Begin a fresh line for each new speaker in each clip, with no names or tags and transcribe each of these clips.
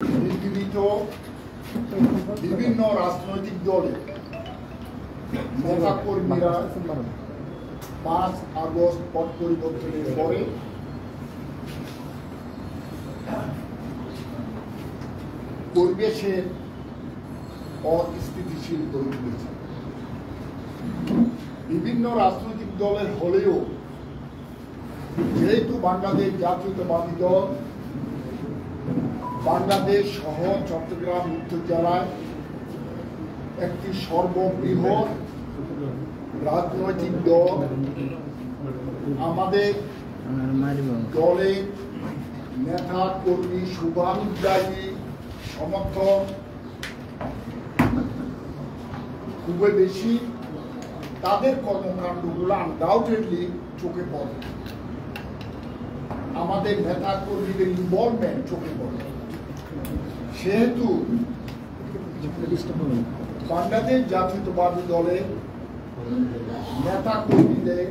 নির্বাচিত বিভিন্ন রাজনৈতিক দলের নেতা কর্মীরা 5 আগস্ট পট পরিবর্তনের পরে পরিবেশের অস্থিতিশীল করে তুলেছে। বিভিন্ন রাজনৈতিক দলের হলেও যেহেতু বাংলাদেশ জাতীয়তাবাদী দল বাংলাদেশ সহ চট্টগ্রাম উত্তর জেলায় একটি সর্ববৃহৎ রাজনৈতিক দল, আমাদের দলের নেতা কর্মী শুভানুযায়ী সমর্থক খুবই বেশি, তাদের কর্মকাণ্ডগুলো আনডাউটেডলি চোখে পড়ে, আমাদের নেতা কর্মীদের ইনভলভমেন্ট চোখে পড়ে। সেহেতু বাংলাদেশ জাতীয়তাবাদী দলের নেতা কর্মীদের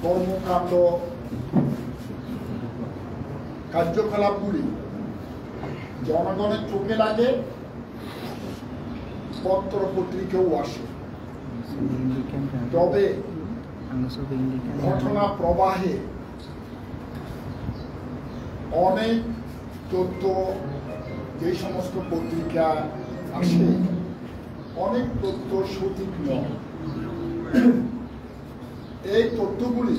কর্মকাণ্ড কার্যকলাপগুলি জনগণের চোখে লাগে, পত্র পত্রিকাও আসে। তবে ঘটনা প্রবাহে অনেক তথ্য যে সমস্ত পত্রিকা আসে, অনেক তথ্য সঠিক নয়। এই তথ্যগুলি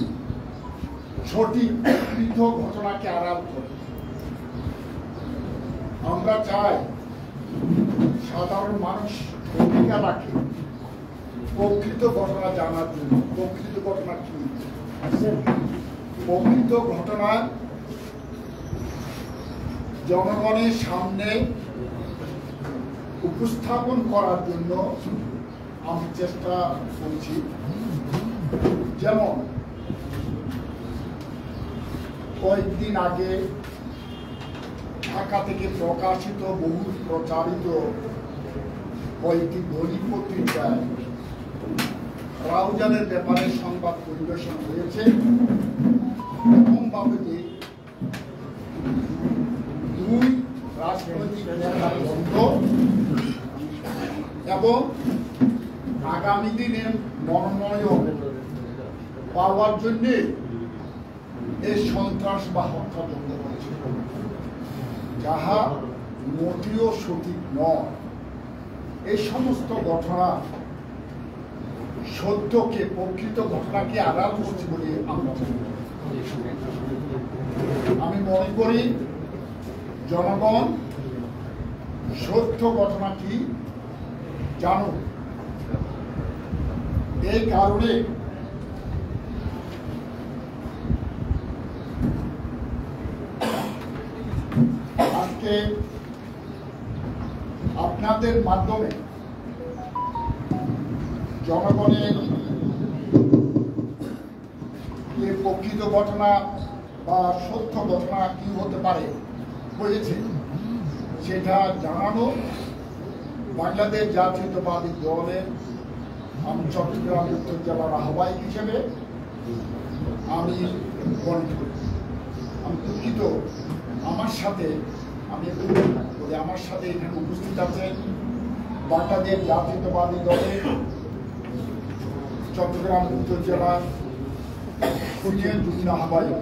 সঠিক প্রকৃত ঘটনাকে আড়াল করে। আমরা চাই সাধারণ মানুষ অধিকার রাখে প্রকৃত ঘটনা জানার জন্য। প্রকৃত ঘটনা কি? প্রকৃত ঘটনা জনগণের সামনে উপস্থাপন করার জন্য আমি চেষ্টা করছি। যেমন কয়েকদিন আগে ঢাকা থেকে প্রকাশিত বহু প্রচারিত কয়েকটি দৈনিক পত্রিকায় রাউজানের ব্যাপারে সংবাদ পরিবেশন হয়েছে। এমনভাবে যে দুই রাজনৈতিক নেতার দ্বন্দ্ব এবং আগামী দিনে মনোনয়ন পাওয়ার জন্য এই সন্ত্রাস বা হত্যাযজ্ঞ হয়েছে, যাহা মোটেও সঠিক নয়। এই সমস্ত ঘটনা সত্যকে, প্রকৃত ঘটনাকে আড়াল করছে বলে আমি মনে করি। জনগণ সত্য ঘটনা কি জানো, এই কারণে আজকে আপনাদের মাধ্যমে জনগণের প্রকৃত ঘটনা বা সত্য ঘটনা কি হতে পারে হয়েছে সেটা জানানো বাংলাদেশ জাতীয়তাবাদী দলের আমি চট্টগ্রাম উত্তর জেলার আহ্বায়ক হিসেবে আমি মনে করি। আমি দুঃখিত, আমার সাথে এখানে উপস্থিত আছেন বাংলাদেশ জাতীয়তাবাদী দলের চট্টগ্রাম উত্তর জেলার সিনিয়র যুগ্ম আহ্বায়ক,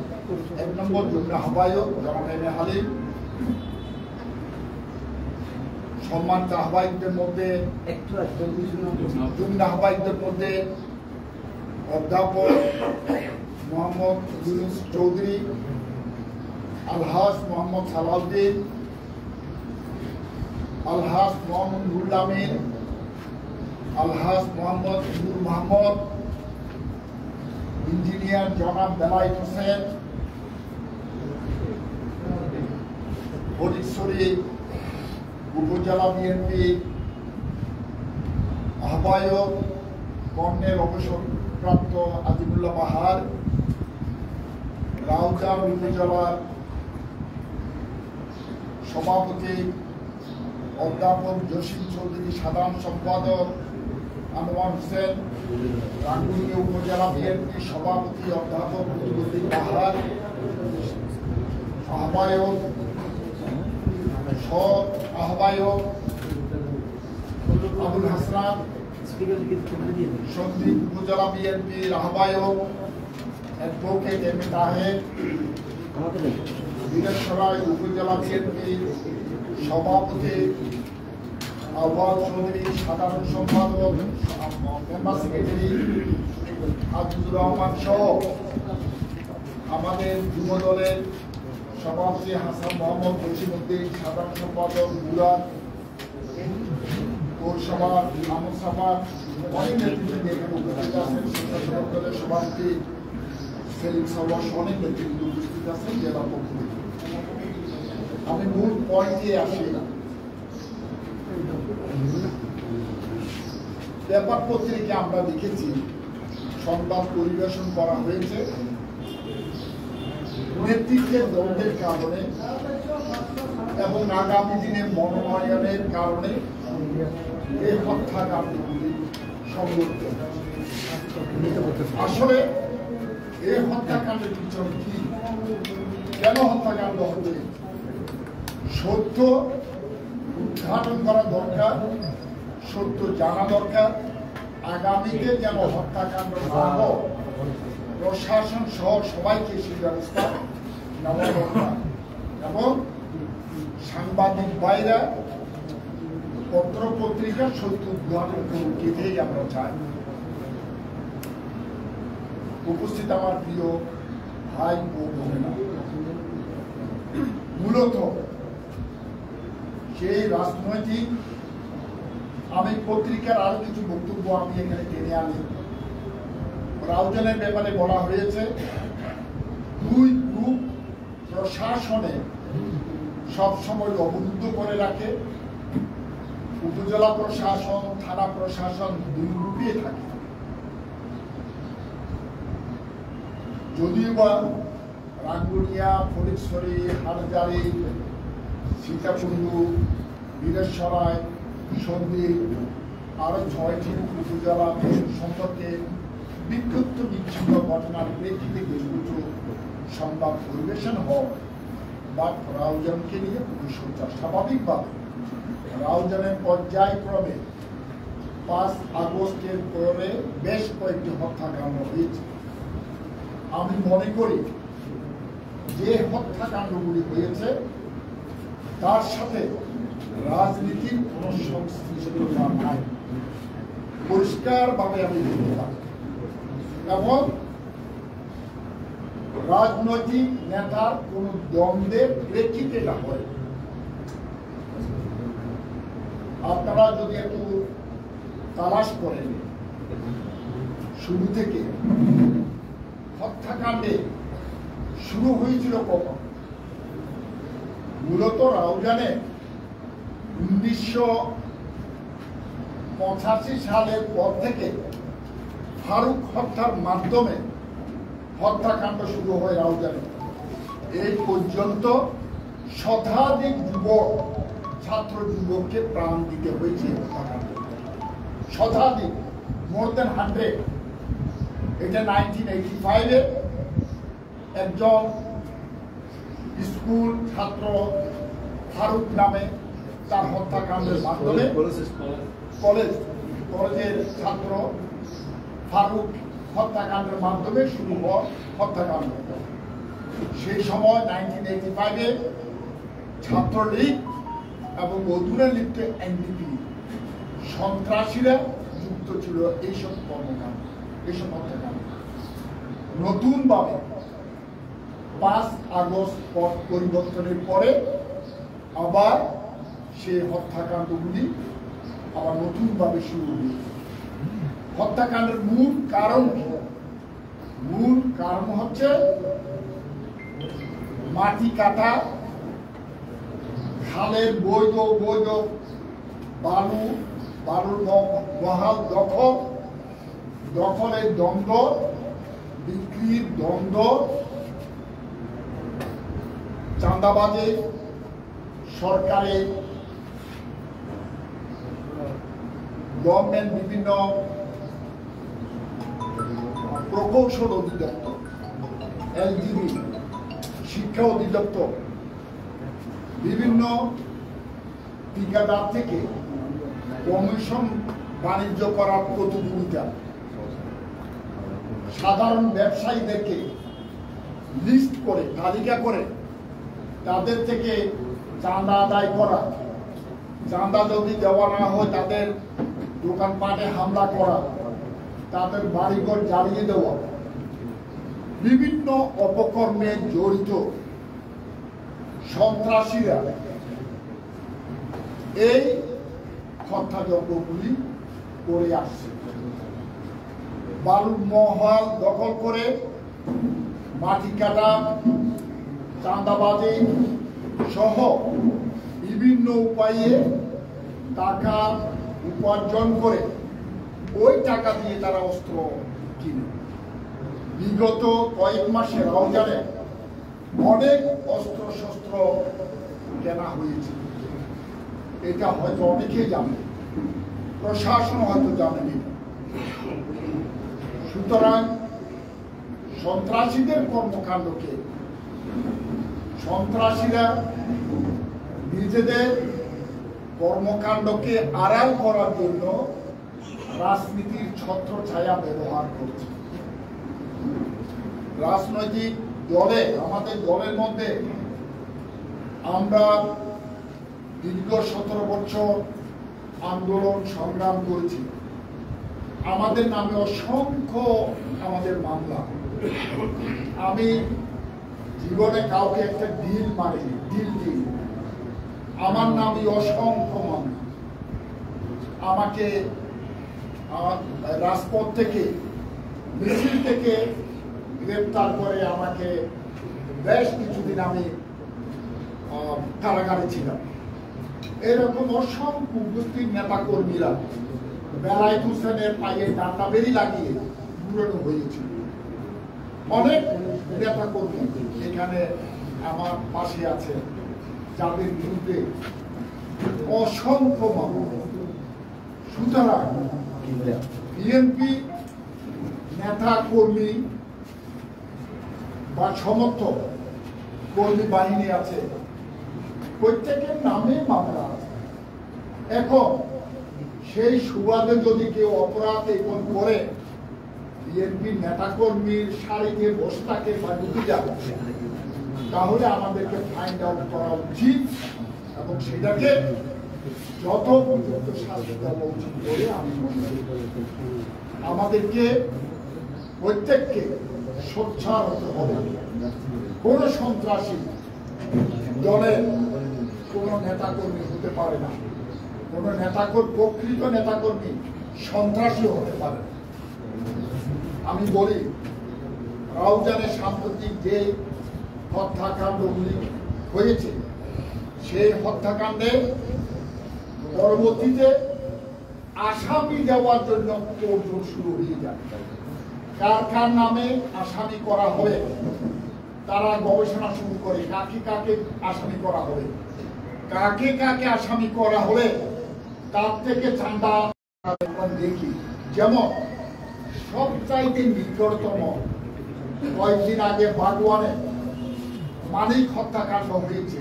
1 নম্বর যুগ্ম আহ্বায়ক জনাব এম এ হালিম, সম্মানিত আহ্বায়কদের মধ্যে যুগ্ম আহ্বায়কদের মধ্যে অধ্যাপক মোহাম্মদ ইউনুস চৌধুরী, আলহাজ মোহাম্মদ সালাউদ্দিন, আলহাজ মোহাম্মদ নুরুল আমিন, আলহাজ মোহাম্মদ নূর মোহাম্মদ, ইঞ্জিনিয়ার জনাব বেলায়েত হোসেন, ফটিকছড়ি উপজেলা বিএনপি আহ্বায়ক কর্নেল অবসরপ্রাপ্ত আজিমুল্লাহ বাহার, রাউজান উপজেলার সভাপতি অধ্যাপক জসিম চৌধুরী, সাধারণ সম্পাদক আনোয়ার হোসেন, রাঙ্গুনিয়া উপজেলা বিএনপি সভাপতি অধ্যাপক বাহার, আহ্বায়ক সহ আহ্বায়ক আবুল হাসনাত, সন্দ্বীপ উপজেলা বিএনপির আহ্বায়ক অ্যাডভোকেট এম এ তাহের, বীরেশ্বরাই উপজেলা বিএনপির সভাপতি আহ্বান চৌধুরী, সাধারণ সম্পাদক মেম্বার সেক্রেটারি আজিজুর রহমান সহ আমাদের যুব দলের সভাপতি হাসান মোহাম্মদ জসিমউদ্দিন, সাধারণ সম্পাদক মুরাদ, পৌরসভা আমল সভা, অনেক নেতৃবৃন্দ এখানে উপস্থিত আছেন, স্বেচ্ছাসেবক দলের সভাপতি সেলিম সবস, অনেক নেতৃবৃন্দ উপস্থিত আছেন জেলা পক্ষ থেকে। আমি মূল পয়েন্টে আসি না। পেপার পত্রিকা আমরা দেখেছি, সংবাদ পরিবেশন করা হয়েছে, নেতৃত্বের দ্বন্দ্বের কারণে এবং আগামী দিনে মনোনয়নের কারণে এই হত্যাকাণ্ডগুলি সংঘটিত। আসলে এই হত্যাকাণ্ডের পিছনে কি, কেন হত্যাকাণ্ড হবে, সত্য উদ্ঘাটন করা দরকার, সত্য জানা দরকার। আগামীতে যেন হত্যাকাণ্ড না হয়, প্রশাসন সহ সবাইকে সেই ব্যবস্থা নেওয়া দরকার এবং সাংবাদিক ভাইরা পত্র পত্রিকা সত্য উদ্ঘাটন করুন, এটাই আমরা চাই। উপস্থিত আমার প্রিয় ভাই ও বোনেরা, মূলত সেই রাজনৈতিক, আমি পত্রিকার আরো কিছু বক্তব্য আমি এখানে টেনে আনি। রাউজানের ব্যাপারে বলা হয়েছে, দুই গ্রুপ প্রশাসনে সবসময় অবরুদ্ধ করে রাখে। উপজেলা প্রশাসন, থানা প্রশাসন দুই গ্রুপে থাকে। যদিও বা রাঙ্গুনিয়া, ফটিকছড়ি, হাটহাজারী, সীতাকুণ্ড, বীরেশ্বরাই, সন্দ্বীপ আরো 6টি উপজেলা সম্পর্কে বিক্ষিপ্ত বিচ্ছিন্ন ঘটনার প্রেক্ষিতে কিছু কিছু সংবাদ পরিবেশন হয়, বা রাউজানকে নিয়ে প্রতিশোধ। স্বাভাবিকভাবে রাউজানের পর্যায়ক্রমে 5 আগস্টের পরে বেশ কয়েকটি হত্যাকাণ্ড হয়েছে। আমি মনে করি যে হত্যাকাণ্ডগুলি হয়েছে তার সাথে রাজনীতির কোন সংশ্লিষ্টতা নাই, পরিষ্কারভাবে আমি বলতে পারি। এবং রাজনৈতিক নেতার কোন দ্বন্দ্বের প্রেক্ষিতে না হয়। আপনারা যদি একটু তালাশ করেন, শুরু থেকে হত্যাকাণ্ডে শুরু হয়েছিল কখন? মূলত রাউজানে 1985 সালের পর থেকে ফারুক হত্যার মাধ্যমে হত্যাকাণ্ড শুরু হয় রাউজানে। এই পর্যন্ত শতাধিক যুবক, ছাত্র যুবককে প্রাণ দিতে হয়েছে হত্যাকাণ্ডে। শতাধিক, মোর দেন 100। এটা 1985-এ একজন স্কুল ছাত্র ফারুক নামে তার হত্যাকাণ্ডের মাধ্যমে, কলেজের ছাত্র ফারুক হত্যাকাণ্ডের মাধ্যমে শুরু হয় হত্যাকাণ্ড। সেই সময় 1985-এ ছাত্রলীগ এবং অধুনা লিপ্ত এনডিপি সন্ত্রাসীরা যুক্ত ছিল এইসব কর্মকাণ্ড, এইসব হত্যাকাণ্ড। নতুনভাবে 5 আগস্ট পথ পরিবর্তনের পরে আবার সেই হত্যাকাণ্ডগুলি আবার নতুনভাবে শুরু হয়েছে। হত্যাকাণ্ডের মূল কারণ কি? মূল কারণ হচ্ছে মাটি কাটা, খালের বৈধ বালুর বহাল দখলের দ্বন্দ্ব, বিক্রির দ্বন্দ্ব, চাঁদাবাজি, সরকারের গভর্নমেন্ট বিভিন্ন প্রকৌশল অধিদপ্তর, এলজিবি, শিক্ষা অধিদপ্তর, বিভিন্ন ঠিকাদার থেকে কমিশন বাণিজ্য করার প্রতিযোগিতা, সাধারণ ব্যবসায়ীদেরকে লিস্ট করে তালিকা করে তাদের থেকে চাঁদা আদায় করা, চাঁদা যদি দেওয়া না হয় তাদের দোকানপাটে হামলা করা, তাদের বাড়িঘর জ্বালিয়ে দেওয়া, বিভিন্ন অপকর্মে জড়িত সন্ত্রাসীরা এই হত্যাযজ্ঞগুলি করে আসছে। বালুর মহল দখল করে মাটি কাটা, চাঁদাবাজি সহ বিভিন্ন উপায়ে টাকা উপার্জন করে ওই টাকা দিয়ে তারা অস্ত্র কিনে। বিগত কয়েক মাসে রমজানে অনেক অস্ত্র শস্ত্র কেনা হয়েছে। এটা হয়তো অনেকেই জানে, প্রশাসন হয়তো জানেনি। সুতরাং সন্ত্রাসীদের কর্মকাণ্ডকে সন্ত্রাসীরা নিজেদের কর্মকাণ্ডকে আড়াল করার জন্য রাজনীতির ছত্রছায়া ব্যবহার করছে। রাজনৈতিক দলে, আমাদের দলের মধ্যে আমরা দীর্ঘ 17 বছর আন্দোলন সংগ্রাম করেছি। আমাদের নামে অসংখ্য আমাদের মামলা। আমি জীবনে কাউকে একটা ডিল মারিনি, ডিল দিই। আমার নামে অসংখ্য মামলা। আমাকে রাজপথ থেকে, মিছিল থেকে গ্রেপ্তার করে আমাকে বেশ কিছুদিন আমি কারাগারে ছিলাম। এরকম অসংখ্য উপস্থিত নেতা কর্মীরা বেলায়েত হোসেনের পায়ে ডান্ডা বেরি লাগিয়ে বুড়ানো হয়েছিল। অনেক নেতা কর্মী এখানে আমার পাশে আছে, যাদের বিরুদ্ধে অসংখ্য মামলা। সুতরাং বিএনপি নেতা কর্মী বা সমর্থক কর্মী বাহিনী আছে, প্রত্যেকের নামে মামলা আছে। এখন সেই সুবাদে যদি কেউ অপরাধ এখন করে বিএনপি নেতা কর্মীর সারিতে বসে থাকে বা ঢুকে যাবে, তাহলে আমাদেরকে ফাইন্ড আউট করা উচিত এবং সেটাকে যত উপযুক্ত শাস্তি দেওয়া উচিত বলে আমি মনে করি। আমাদেরকে প্রত্যেককে সোচ্চার হতে হবে। কোন সন্ত্রাসী দলের কোন নেতাকর্মী হতে পারে না। কোন প্রকৃত নেতাকর্মী সন্ত্রাসী হতে পারে না। আমি বলি, রাউজানের সাম্প্রতিক যে হত্যাকাণ্ডগুলি হয়েছে, সেই হত্যাকাণ্ডে পরবর্তীতে আসামি দেওয়ার জন্য তোড়জোড় শুরু হয়ে যায়। কার কার নামে আসামি করা হবে তারা গবেষণা শুরু করে, কাকে কাকে আসামি করা হবে, কাকে কাকে আসামি করা হবে তার থেকে চাঁদা দেখি। যেমন সবচাইতে নিকটতম কয়েকদিন আগে বাগওয়ানে মানিক হত্যাকাণ্ড হয়েছে।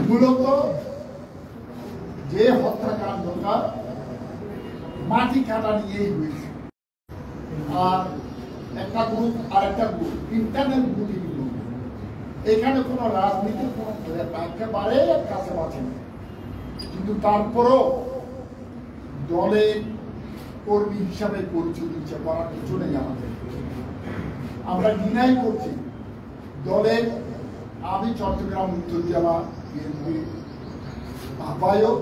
মূলত যে হত্যাকাণ্ডটা মাটি কাটা নিয়েই হয়েছে। আর একটা গ্রুপ আর একটা গ্রুপ, ইন্টারনেট গ্রুপ, এখানে কোনো রাজনীতির কোনো একেবারে কাছাকাছি নেই। কিন্তু তারপরও দলের কর্মী হিসাবে পরিচয় দিচ্ছে করার কিছু নেই আমাদের। আমরা ডিনাই করছি দলের। আমি চট্টগ্রাম উত্তর জেলা বিএনপি আহ্বায়ক।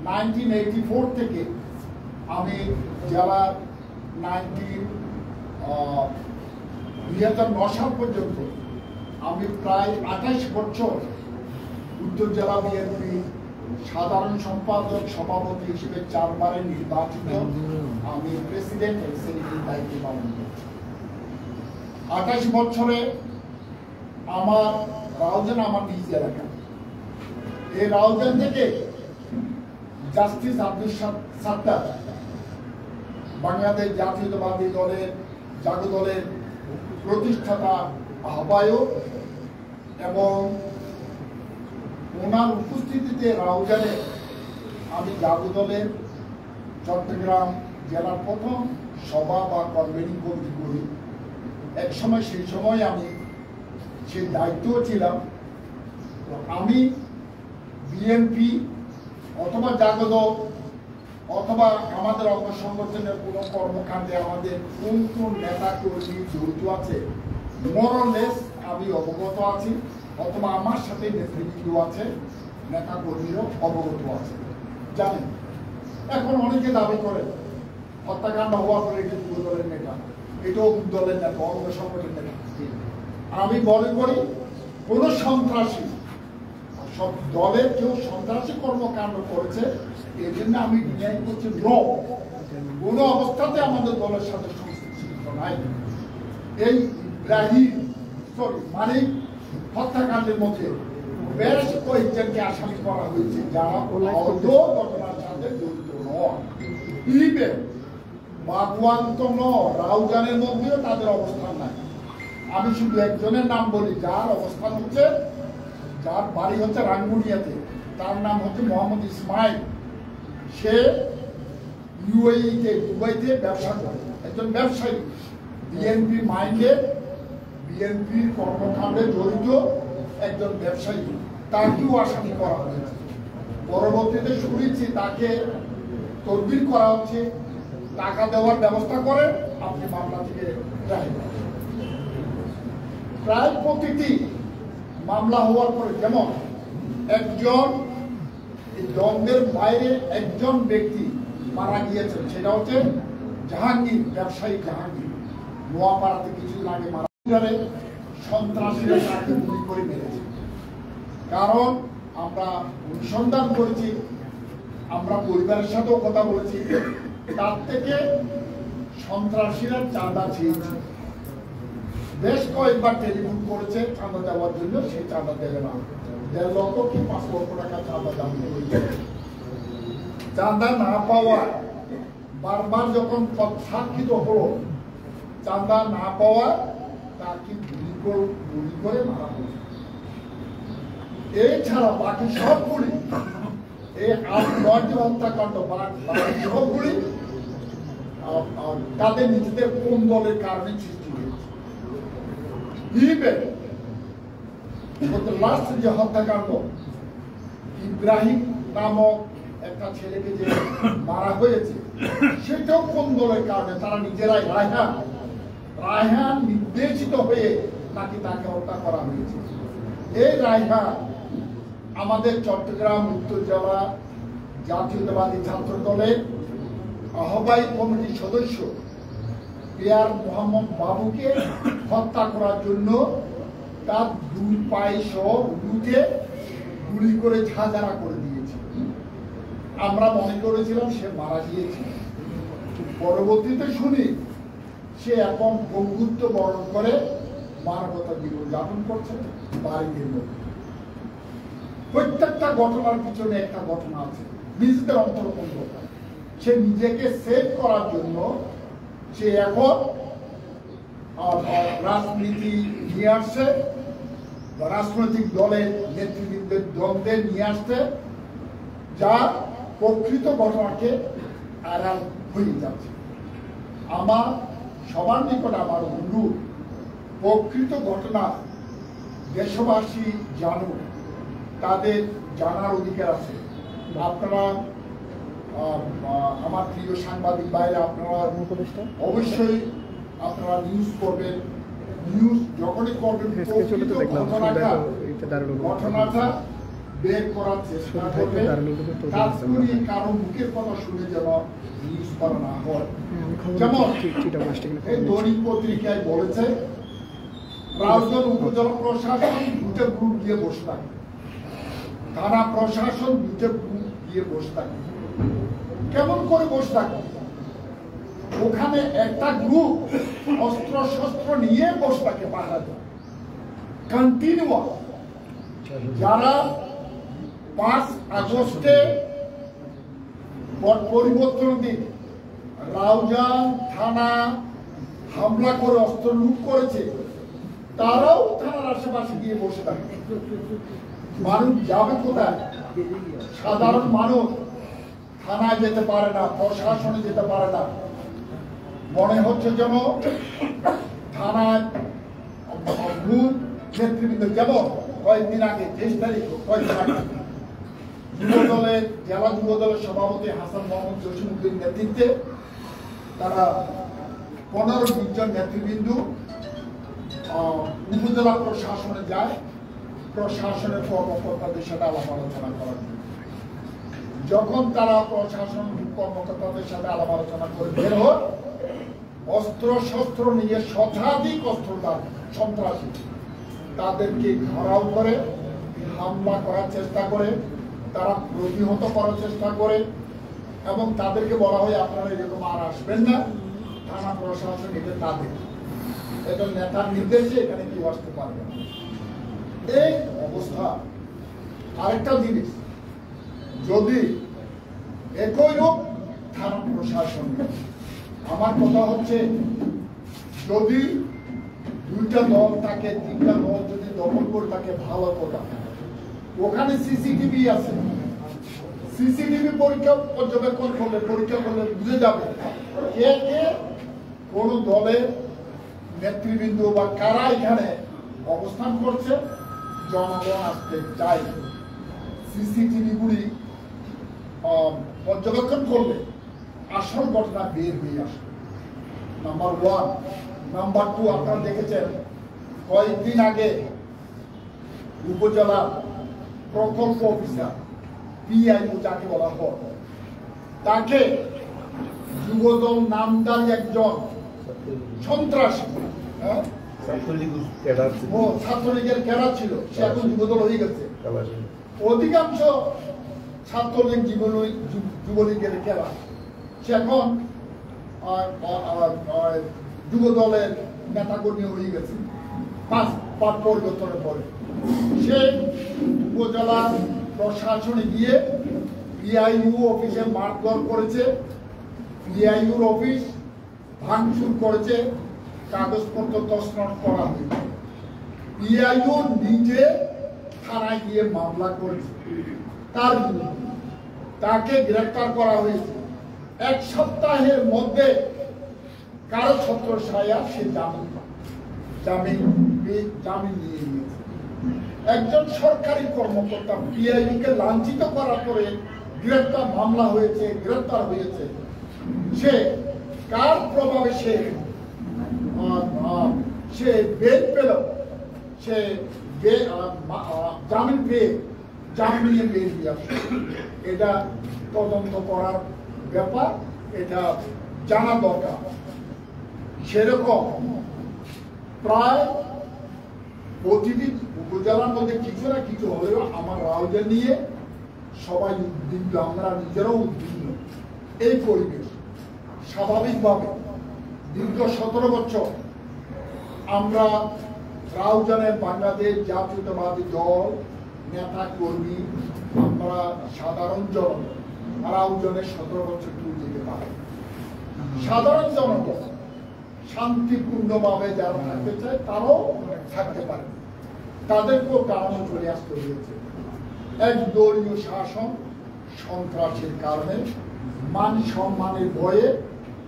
1984 থেকে আমি জেলার 2009 সাল পর্যন্ত আমি প্রায় 28 বছর উত্তর জেলা বিএনপি সাধারণ সম্পাদক সভাপতি হিসেবে 4 বারের নির্বাচিত আমি প্রেসিডেন্ট সেক্রেটারির দায়িত্ব পালন করছি। 28 বছরে আমার রাউজান আমার নিজ এলাকা। এই রাউজান থেকে জাস্টিস আব্দুল সাত্তার বাংলাদেশ জাতীয়তাবাদী দলের জাগো দলের প্রতিষ্ঠাতা আহ্বায়ক এবং ওনার উপস্থিতিতে রাউজানে আমি জাদু দলের চট্টগ্রাম জেলার প্রথম সভা বা কনভেনিং কমিটি করি। এক সময় সেই সময় আমি সেই দায়িত্বও ছিলাম। তো আমি বিএনপি অথবা জাগদ অথবা আমাদের অঙ্গ সংগঠনের কোনো কর্মকাণ্ডে আমাদের কোন কোন নেতা কর্মী জড়িত আছে মরলেস আমি অবগত আছি, অথবা আমার সাথে নেতৃবৃন্দ আছে, নেতা কর্মীরও অবগত আছে, জানেন। এখন অনেকে দাবি করে হত্যাকাণ্ড হওয়ার পরে এটা যুব দলের নেতা, এটাও দলের নেতা, অঙ্গ সংগঠনের নেতা। আমি মনে করি কোন সন্ত্রাসী সব দলের কেউ সন্ত্রাসী কর্মকাণ্ড করেছে, এই জন্য আমি ডিনাই করছি কোন অবস্থাতে আমাদের দলের সাথে সংশ্লিষ্ট নাই। এই মানিক হত্যাকাণ্ডের মধ্যে বেশ কয়েকজনকে আসামি করা হয়েছে যারা ঘটনার সাথে জড়িত নয়। রাউজানের মধ্যেও তাদের অবস্থান নাই। আমি শুধু একজনের নাম বলি যার অবস্থান হচ্ছে, যার বাড়ি হচ্ছে রাঙ্গুনিয়াতে, তার নাম হচ্ছে মোহাম্মদ ইসমাইল। সে ইউএইতে দুবাইতে ব্যবসা করে, একজন ব্যবসায়ী, বিএনপি মাইন্ডে বিএনপির কর্মকাণ্ডে জড়িত একজন ব্যবসায়ী, তাকেও আসামি করা হয়েছে। পরবর্তীতে শুনেছি তাকে তদবির করা হচ্ছে, টাকা দেওয়ার ব্যবস্থা করে আপনি মামলা থেকে রেহাই পাবেন। প্রায় প্রতিটি মামলা হওয়ার পরে, যেমন একজন দ্বন্দ্বের বাইরে একজন ব্যক্তি মারা গিয়েছেন, সেটা হচ্ছে জাহাঙ্গীর, ব্যবসায়ী জাহাঙ্গীর, নোয়াপাড়াতে কিছুদিন আগে মারা গেলে সন্ত্রাসীরা তাকে গুলি করে মেরেছে। কারণ আমরা অনুসন্ধান করেছি, আমরা পরিবারের সাথেও কথা বলেছি, তার থেকে সন্ত্রাসীরা চাঁদা চেয়েছে। বেশ কয়েকবার টেলিফোন করেছে চাঁদা দেওয়ার জন্য, সেই চাঁদা দেবে না। 1.5 লক্ষ কি 5 লক্ষ টাকা চাঁদা দাবি করেছে। চাঁদা না পাওয়া, বারবার যখন প্রত্যাখ্যিত হলো, চাঁদা না পাওয়া, তাকে গুলি করে মারা হয়েছে। এছাড়া বাকি সবগুলি, এই 8-9টি হত্যাকাণ্ড, সবগুলি তাদের নিজেদের কোন দলের কারণে সৃষ্টি হয়েছে। লাস্ট যে হত্যাকাণ্ড, ইব্রাহিম নামক একটা ছেলেকে যে মারা হয়েছে, সেটাও কোন দলের কারণে, তারা নিজেরাই রায়হান নির্দেশিত হয়ে নাকি তাকে হত্যা করা হয়েছে। এই রায়হান আমাদের চট্টগ্রাম উত্তর জেলা জাতীয়তাবাদী ছাত্র দলের আহ্বায়ক কমিটির সদস্য পিয়ার মোহাম্মদ বাবুকে হত্যা করার জন্য তার 2 পায়ে সব লুটে গুলি করে ঝাঁঝরা করে দিয়েছে। আমরা মনে করেছিলাম সে মারা গিয়েছে। পরবর্তীতে শুনি সে এখন বন্ধুত্ব বরণ করে মানবতা জীবন যাপন করছে বাড়ির মধ্যে। প্রত্যেকটা ঘটনার পিছনে একটা ঘটনা আছে, নিজেদের অন্তর্ভুক্ত। সে নিজেকে সেভ করার জন্য সে এখন রাজনীতি নিয়ে আসছে, রাজনৈতিক দলের নেতৃবৃন্দের দ্বন্দ্বে নিয়ে আসছে, যা প্রকৃত ঘটনাকে আড়াল হয়ে যাচ্ছে। আমার সবার নিকট আমার অনুরোধ, প্রকৃত ঘটনা দেশবাসী জানুক, তাদের জানার অধিকার আছে। আপনারা আমার প্রিয় সাংবাদিক ভাইরা, আপনারা অবশ্যই আপনারা নিউজ করবেন। নিউজ যখনই করবেন ঘটনাটা বের করার চেষ্টা করবেন, কারো মুখের কথা শুনে যেন নিউজ করা না হয়। যেমন এই দৈনিক পত্রিকায় বলেছে রাজধানী উপজেলা প্রশাসন 2টা গ্রুপ দিয়ে বসে থাকে, থানা প্রশাসন 2টা গ্রুপ দিয়ে বসে থাকে। কেমন করে বসে থাকে? ওখানে একটা গ্রুপ অস্ত্র শস্ত্র নিয়ে বসে থাকে পাহাড় কন্টিনিউয়াস। যারা 5 আগস্টে পরিবর্তন দিন রাউজান থানা হামলা করে অস্ত্র লুট করেছে, তারাও থানার আশেপাশে গিয়ে বসে থাকে। মানুষ যাবে কোথায়? সাধারণ মানুষ থানায় যেতে পারে না, প্রশাসনে যেতে পারে না। মনে হচ্ছে যেন থানায় নেতৃবৃন্দ, যেমন কয়েকদিন আগে 23 তারিখ যুব দলের জেলা যুব দলের সভাপতি হাসান মোহাম্মদ জসিমউদ্দিন নেতৃত্বে তারা 15-20 জন নেতৃবৃন্দ উপজেলা প্রশাসনে যায়, প্রশাসনের কর্মকর্তাদের সাথে আলাপ আলোচনা করার জন্য। যখন তারা প্রশাসন কর্মকর্তাদের সাথে আলাপ আলোচনা করে বের হয়, অস্ত্র শস্ত্র নিয়ে শতাধিক অস্ত্রধার সন্ত্রাসী তাদেরকে ঘেরাও করে হামলা করার চেষ্টা করে, তারা প্রতিহত করার চেষ্টা করে এবং তাদেরকে বলা হয় আপনারা এরকম আর আসবেন না, থানা প্রশাসন এটা তাদের, এটা নেতার নির্দেশে এখানে কেউ আসতে পারবে না। এই অবস্থা। আরেকটা জিনিস, যদি একই রূপ থানা প্রশাসন, আমার কথা হচ্ছে যদি 2টা দল থাকে, 3টা দল যদি দখল করে থাকে ভালো কথা, ওখানে সিসিটিভি আছে, সিসিটিভি পর্যবেক্ষণ করলে পরীক্ষা করলে বুঝে যাবে কে কে কোন দলের নেতৃবৃন্দ বা কারা এখানে অবস্থান করছে। জনগণ আসতে চাই, সিসিটিভি গুলি পর্যবেক্ষণ করলে আসল ঘটনা বের হয়ে আসবে। নাম্বার 1। নাম্বার 2, আপনারা দেখেছেন কয়েকদিন আগে উপজেলা প্রকল্প অফিসার পিআইও যাকে বলা হয়, তাকে যুবদল নামদারি একজন সন্ত্রাসী, ছাত্রলীগের ক্যাডার ছিল, সে এখন যুবদল হয়ে গেছে। অধিকাংশ ছাত্রলীগ যুবলীগের ক্যাডার, সে এখন যুবদলের নেতাকর্মী হয়ে গেছে 5 পরিবর্তনের পরে। সে উপজেলা প্রশাসনে গিয়ে পিআইইউ অফিসে মারধর করেছে, পিআইইউর অফিস ভাঙচুর করেছে, কাগজপত্র তছনছ করা হয়েছে। পিআইইউ নিজে থানায় গিয়ে মামলা করেছে তার বিরুদ্ধে, তাকে গ্রেফতার করা হয়েছে। 1 সপ্তাহের মধ্যে কারো ছত্র ছায়া সে জামিন নিয়ে নিয়েছে। একজন সরকারি কর্মকর্তা পিআইইউকে লাঞ্ছিত করার পরে গ্রেফতার মামলা হয়েছে, গ্রেফতার হয়েছে। সে কার প্রভাবে সে বেল পেল, সে জামিন নিয়ে বেরিয়ে আসে। এটা তদন্ত করার ব্যাপার, এটা জানা দরকার। সেরকম প্রায় প্রতিটি উপজেলার মধ্যে কিছু না কিছু হলেও আমার রাউজান নিয়ে সবাই উদ্বিগ্ন, আমরা নিজেরাও উদ্বিগ্ন। এই পরিবেশ স্বাভাবিকভাবে দীর্ঘ 17 বছর আমরা রাউজানের বাংলাদেশ জাতীয়তাবাদী দল নেতা কর্মী, আমরা সাধারণ জন রাউজানের 17 বছর কেউ যেতে পারে। সাধারণ জনগণ শান্তিপূর্ণভাবে যারা থাকতে চায় তারাও থাকতে পারে, তাদেরকেও কারণে চলে আসতে হয়েছে। এক দলীয় শাসন সন্ত্রাসের কারণে মান সম্মানের ভয়ে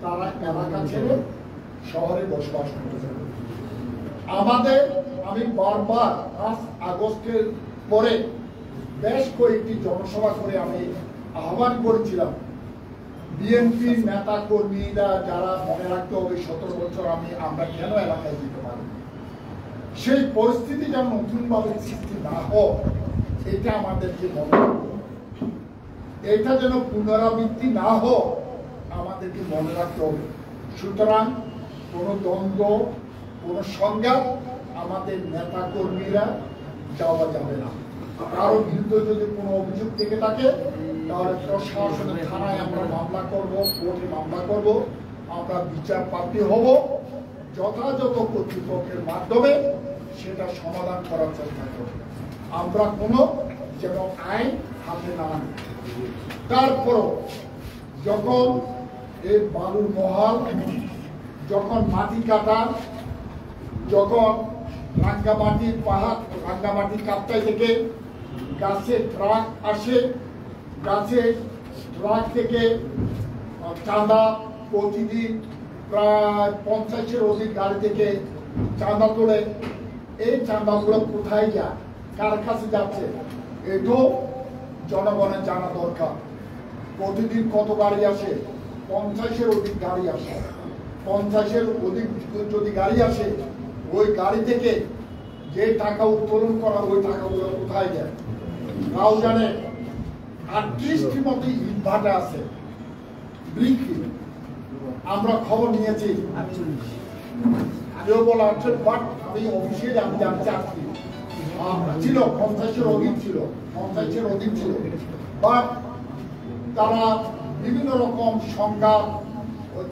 তারা এলাকা ছেড়ে শহরে বসবাস করতে চায়। আমি বারবার 5 আগস্টের পরে বেশ কয়েকটি জনসভা করে আমি আহ্বান করেছিলাম, বিএনপির নেতা কর্মীরা যারা মনে রাখতে হবে 17 বছর আমরা কেন এলাকায় যেতে পারি, সেই পরিস্থিতি যেন নতুন ভাবে সৃষ্টি না হোক এটা আমাদেরকে মনে রাখতে হবে। এটা যেন পুনরাবৃত্তি না হোক আমাদেরকে মনে রাখতে হবে। সুতরাং কোন দ্বন্দ্ব, কোন সংঘাত আমাদের নেতা কর্মীরা যাওয়া যাবে না। কারো বিরুদ্ধে যদি কোনো অভিযোগ থেকে থাকে তাহলে প্রশাসনের থানায় আমরা মামলা করব, কোর্টে মামলা করব, আমরা বিচার প্রার্থী হব, যথাযথ কর্তৃপক্ষের মাধ্যমে সেটা সমাধান করার চেষ্টা করব। আমরা কোনো যেন আইন হাতে না আনি। তারপরও যখন এই বালুর মহাল, যখন মাটি কাটা, যখন রাঙ্গামাটির পাহাড়, রাঙ্গামাটির কাপ্তাই থেকে গাছে ট্রাক আসে, গাছে ট্রাক থেকে চাঁদা প্রতিদিন প্রায় 50-এর অধিক গাড়ি থেকে চাঁদা তোলে। এই চাঁদাগুলো কোথায় যায়, কার কাছে যাচ্ছে, এটাও জনগণের জানা দরকার। প্রতিদিন কত গাড়ি আসে? 50-এর অধিক গাড়ি আসে। 50-এর অধিক যদি গাড়ি আসে, ওই গাড়ি থেকে যে টাকা উত্তোলন করা, ওই টাকাগুলো কোথায় যায়? তাও জানে 38টি মতো ইটভাটা আছে ব্রিকফিল্ড। আমরা খবর নিয়েছি, কেউ বলে 48, বাট আমি অফিসিয়ালি আমি জানতে চাচ্ছি ছিল 50-এর অধিক ছিল, 50-এর অধিক ছিল। বাট তারা বিভিন্ন রকম সংখ্যা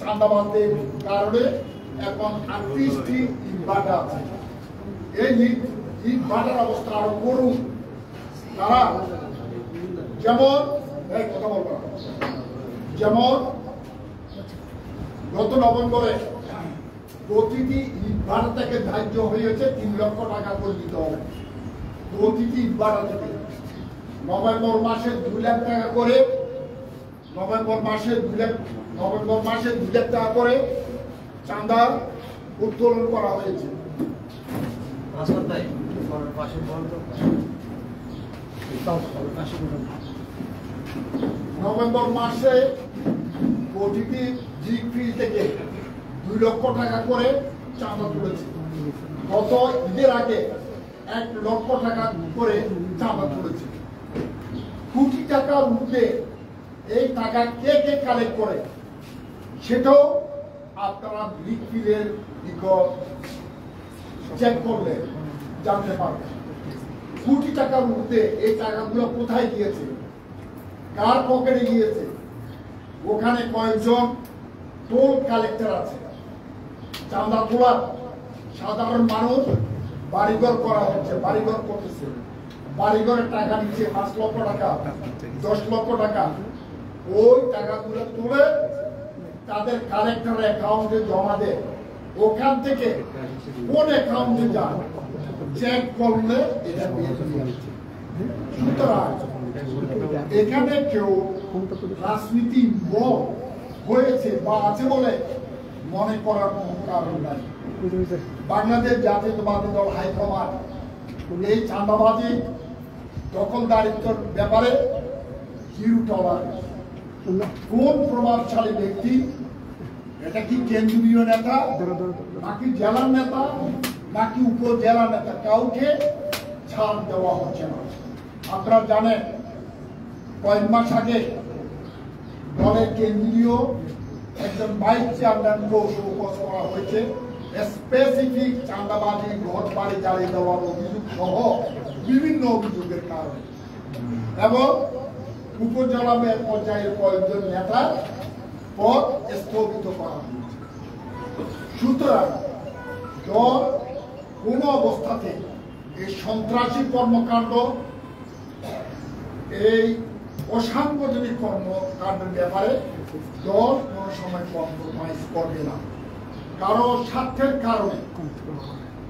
চাঁদাবাদের কারণে এখন 38টি ইটভাটা আছে। এই ইটভাটার অবস্থা আরো করুন। তারা যেমন কথা বলবো, যেমন গত নভেম্বরে প্রতিটি ইটভাটা থেকে ধার্য হয়েছে 3 লক্ষ টাকা করে দিতে হবে। প্রতিটি ইটভাটা থেকে নভেম্বর মাসে 2 লাখ টাকা করে, নভেম্বর মাসে 2 লাখ টাকা করে চাঁদা উত্তোলন করা হয়েছে। নভেম্বর মাসে প্রতিটি ব্রিকফিল্ড থেকে 2 লক্ষ টাকা করে চাঁদা তুলেছে। গত ঈদের আগে 1 লক্ষ টাকা করে চাঁদা তুলেছে। কোটি টাকার মধ্যে এই টাকা কে কে কালেক্ট করে সেটাও আপনারা ব্রিকফিল্ডের চেক করলে জানতে পারবেন। কোটি টাকার মধ্যে এই টাকাগুলো কোথায় গিয়েছে, কার পকেটে গিয়েছে। ওখানে কয়েকজন টোল কালেক্টর আছে। চাঁদা তোলা সাধারণ মানুষ বাড়িঘর করা হচ্ছে, বাড়িঘর করতেছে, বাড়িঘরের টাকা নিচ্ছে 5 লক্ষ টাকা, 10 লক্ষ টাকা। ওই টাকাগুলো তুলে তাদের কালেক্টরের অ্যাকাউন্টে জমা দেয়। ওখান থেকে কোন অ্যাকাউন্টে যায় চেক করলে এটা দিয়ে দিচ্ছে। সুতরাং এখানে কেউ রাজনীতি হয়েছে বা আছে বলে মনে করার কোন কারণ নাই। বাংলাদেশ জাতীয়তাবাদী দল হাইকমান্ড এই চাঁদাবাজি দখলদারিত্বর ব্যাপারে জিরো টলারেন্স। কোন প্রভাবশালী ব্যক্তি, এটা কি কেন্দ্রীয় নেতা নাকি জেলার নেতা নাকি উপজেলা নেতা, কাউকে ছাড় দেওয়া হচ্ছে না। আপনারা জানেন কয়েক মাস আগে দলের কেন্দ্রীয় একজন ভাইস চেয়ারম্যানকেও শোকজ করা হয়েছে স্পেসিফিক চাঁদাবাজি, ঘর বাড়ি জ্বালিয়ে দেওয়ার অভিযোগ সহ বিভিন্ন অভিযোগের কারণে, এবং উপজেলা পর্যায়ের কয়েকজন নেতার পদ স্থগিত করা হয়েছে। সুতরাং দল কোন অবস্থাতে এই সন্ত্রাসী কর্মকাণ্ড, এই অসাংগঠনিক কর্মকাণ্ডের ব্যাপারে দল কোন সময় কম্প্রোমাইজ করবে না। কারো স্বার্থের কারণে,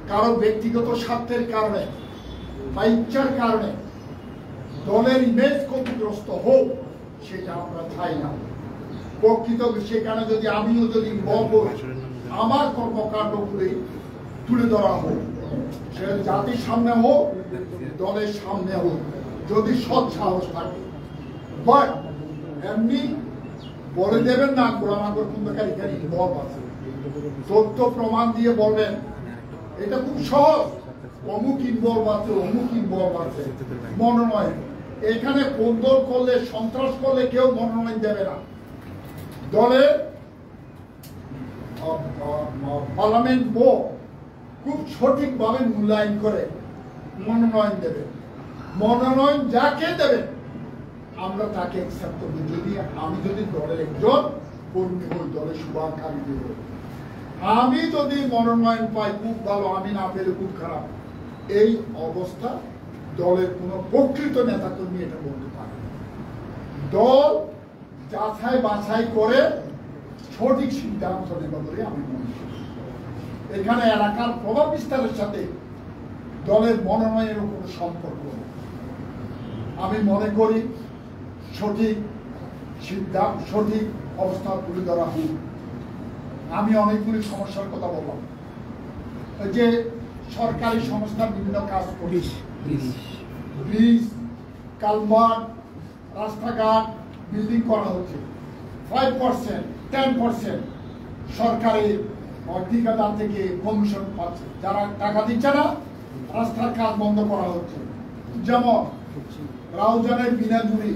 কারো ব্যক্তিগত স্বার্থের কারণে বা ইচ্ছার কারণে দলের ইমেজ ক্ষতিগ্রস্ত হোক, সেটা আমরা চাই না। প্রকৃত সেখানে যদি আমিও যদি আমার কর্মকাণ্ডগুলি তুলে ধরা হোক, সে জাতির সামনে হোক, দলের সামনে হোক, যদি সৎ সাহস থাকে। বাট এমনি বলে দেবেন না গোলাম আকবর খন্দকার এখানে ইনভলভ আছে, তথ্য প্রমাণ দিয়ে বলবেন এটা খুব সহজ, অমুক ইনভলভ আছে, অমুক ইনভলভ আছে। মনোনয়ন এখানে কোন্দল করলে, সন্ত্রাস করলে কেউ মনোনয়ন দেবে না। দলের পার্লামেন্ট বোর্ড খুব সঠিকভাবে মূল্যায়ন করে মনোনয়ন দেবে। মনোনয়ন যাকে দেবে আমরা তাকে অ্যাকসেপ্ট করবো। যদি আমি দলের একজন কর্মী হই, দলের শুভাকাঙ্ক্ষী হই, আমি যদি মনোনয়ন পাই খুব ভালো, আমি না পেলে খুব খারাপ। এই অবস্থা দলের কোন প্রকৃত নেতা কর্মী এটা বলতে পারে। দল যাচাই বাছাই করে সঠিক সিদ্ধান্ত নেবে বলে আমি মনে করি। এখানে এলাকার প্রভাব বিস্তারের সাথে দলের মনোনয়নের কোনো সম্পর্ক নেই। আমি মনে করি সঠিক সিদ্ধান্ত, সঠিক অবস্থা তুলে ধরা হোক। আমি অনেকগুলি সমস্যার কথা বললাম, যে সরকারি সংস্থা বিভিন্ন কাজ করছে, ব্রিজ, কালভার্ট, রাস্তাঘাট বিল্ডিং করা হচ্ছে। 5%, 10% সরকারি ঠিকাদার থেকে কমিশন পাচ্ছে, যারা টাকা দিচ্ছে না রাস্তার কাজ বন্ধ করা হচ্ছে। যেমন রাউজানের বিনাজুরি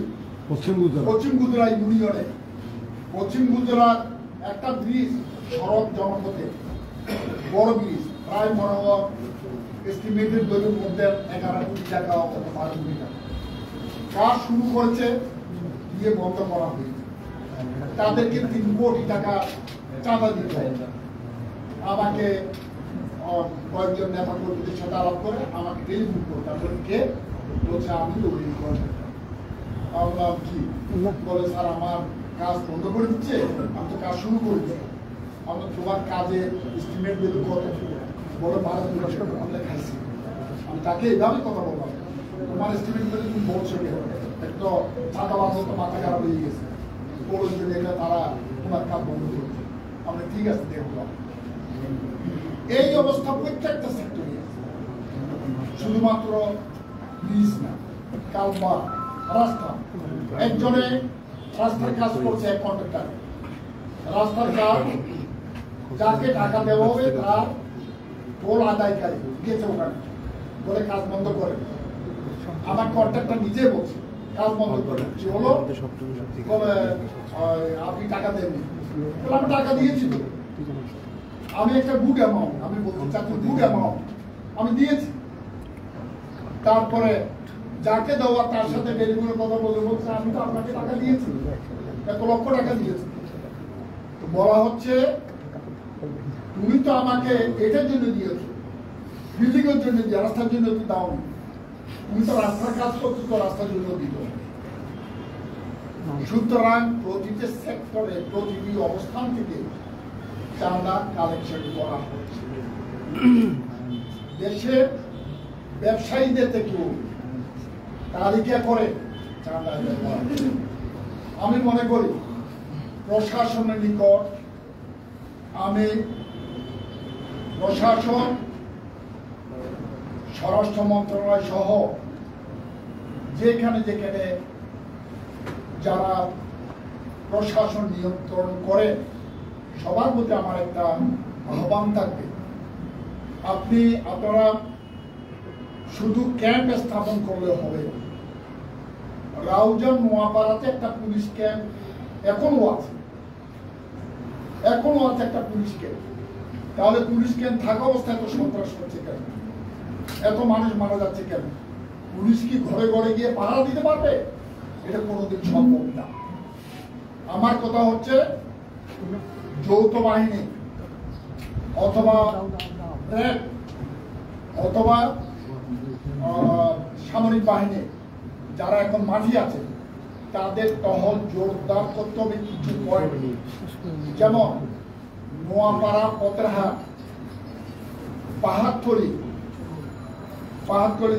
পশ্চিম গুজরা ইউনিয়নে, পশ্চিম গুজরার একটা ব্রিজ সড়ক জনপথে বড় ব্রিজ, প্রায় বরাবর এস্টিমেটেড দৈর্ঘ্যের মধ্যে 11 কোটি টাকা অথবা 12 কোটি টাকা কাজ শুরু করেছে, দিয়ে বন্ধ করা হয়েছে। তাদেরকে 3 কোটি টাকা চাঁদা দিতে হবে। আমাকে কয়েকজন নেতা কর্মীদের সাথে আলাপ করে আমাকে টেলিফোন করে, তারপরে কে বলছে আমি ওই আমরা কি বলে, স্যার আমার কাজ বন্ধ করে দিচ্ছে, আমি তো কাজ শুরু করেছি, আমরা তোমার কাজের এস্টিমেট দেবো কত, বলে 12 কোটি টাকা আমরা খাইছি। আমি তাকে এইভাবে কথা বললাম, তোমার এস্টিমেট করে তুমি বলছো কেন, একটা চাঁদাবাজ তো মাথা খারাপ হয়ে গেছে, বলছে এটা তারা তোমার কাজ বন্ধ করেছে। আমরা ঠিক আছে দেখলাম। এই অবস্থা প্রত্যেকটা সেক্টরে, শুধুমাত্র ব্রিজ না, কালভার্ট, রাস্তা। একজনে রাস্তার কাজ করছে, এক কন্ট্রাক্টর রাস্তার কাজ, যাকে টাকা দেওয়া হবে তার টোল আদায়কারী গেছে ওখানে, বলে কাজ বন্ধ করে। আমার কন্ট্রাক্টর নিজে বলছে কাজ বন্ধ করে, কি হলো বলে আপনি টাকা দেননি। আমি টাকা দিয়েছি তো, আমি একটা গুড অ্যামাউন্ট, আমি বলতে চাচ্ছি গুড অ্যামাউন্ট আমি দিয়েছি। তারপরে যাকে দেওয়া তার সাথে টেলিফোনে কথা বলে বলছে আমি তো আপনাকে টাকা দিয়েছি, 1 লক্ষ টাকা দিয়েছি। তো বলা হচ্ছে তুমি তো আমাকে এটার জন্য দিয়েছো, বিল্ডিং এর জন্য দিয়ে, রাস্তার জন্য তো দাওনি। তুমি তো রাস্তার কাজ করছো, তো রাস্তার জন্য দিত। সুতরাং প্রতিটি সেক্টরে, প্রতিটি অবস্থান থেকে চাঁদা কালেকশন করা হচ্ছে। দেশের ব্যবসায়ীদের থেকেও তালিকা করে চাঁদা দেওয়া। আমি মনে করি প্রশাসনের নিকট আমি প্রশাসন, স্বরাষ্ট্র মন্ত্রণালয় সহ যেখানে যেখানে যারা প্রশাসন নিয়ন্ত্রণ করে সবার মধ্যে আমার একটা আহ্বান থাকবে, আপনারা শুধু ক্যাম্প স্থাপন করলে হবে। রাউজান নোয়াপাড়াতে একটা পুলিশ ক্যাম্প এখনো আছে একটা পুলিশ ক্যাম্প। তাহলে পুলিশ ক্যাম্প থাকা অবস্থায় এত সন্ত্রাস হচ্ছে কেন, এত মানুষ মারা যাচ্ছে কেন? পুলিশ কি ঘরে ঘরে গিয়ে পাহারা দিতে পারবে? এটা কোনোদিন সম্ভব না। আমার কথা হচ্ছে যৌথ বাহিনী অথবা র্যাব অথবা সামরিক বাহিনী যারা এখন মাঠে আছে তাদের টহল জোরদার করতে হবে। কিছু পয়েন্ট যেমন নোয়াপাড়া, পতেরহাট, পাহাড়তলী,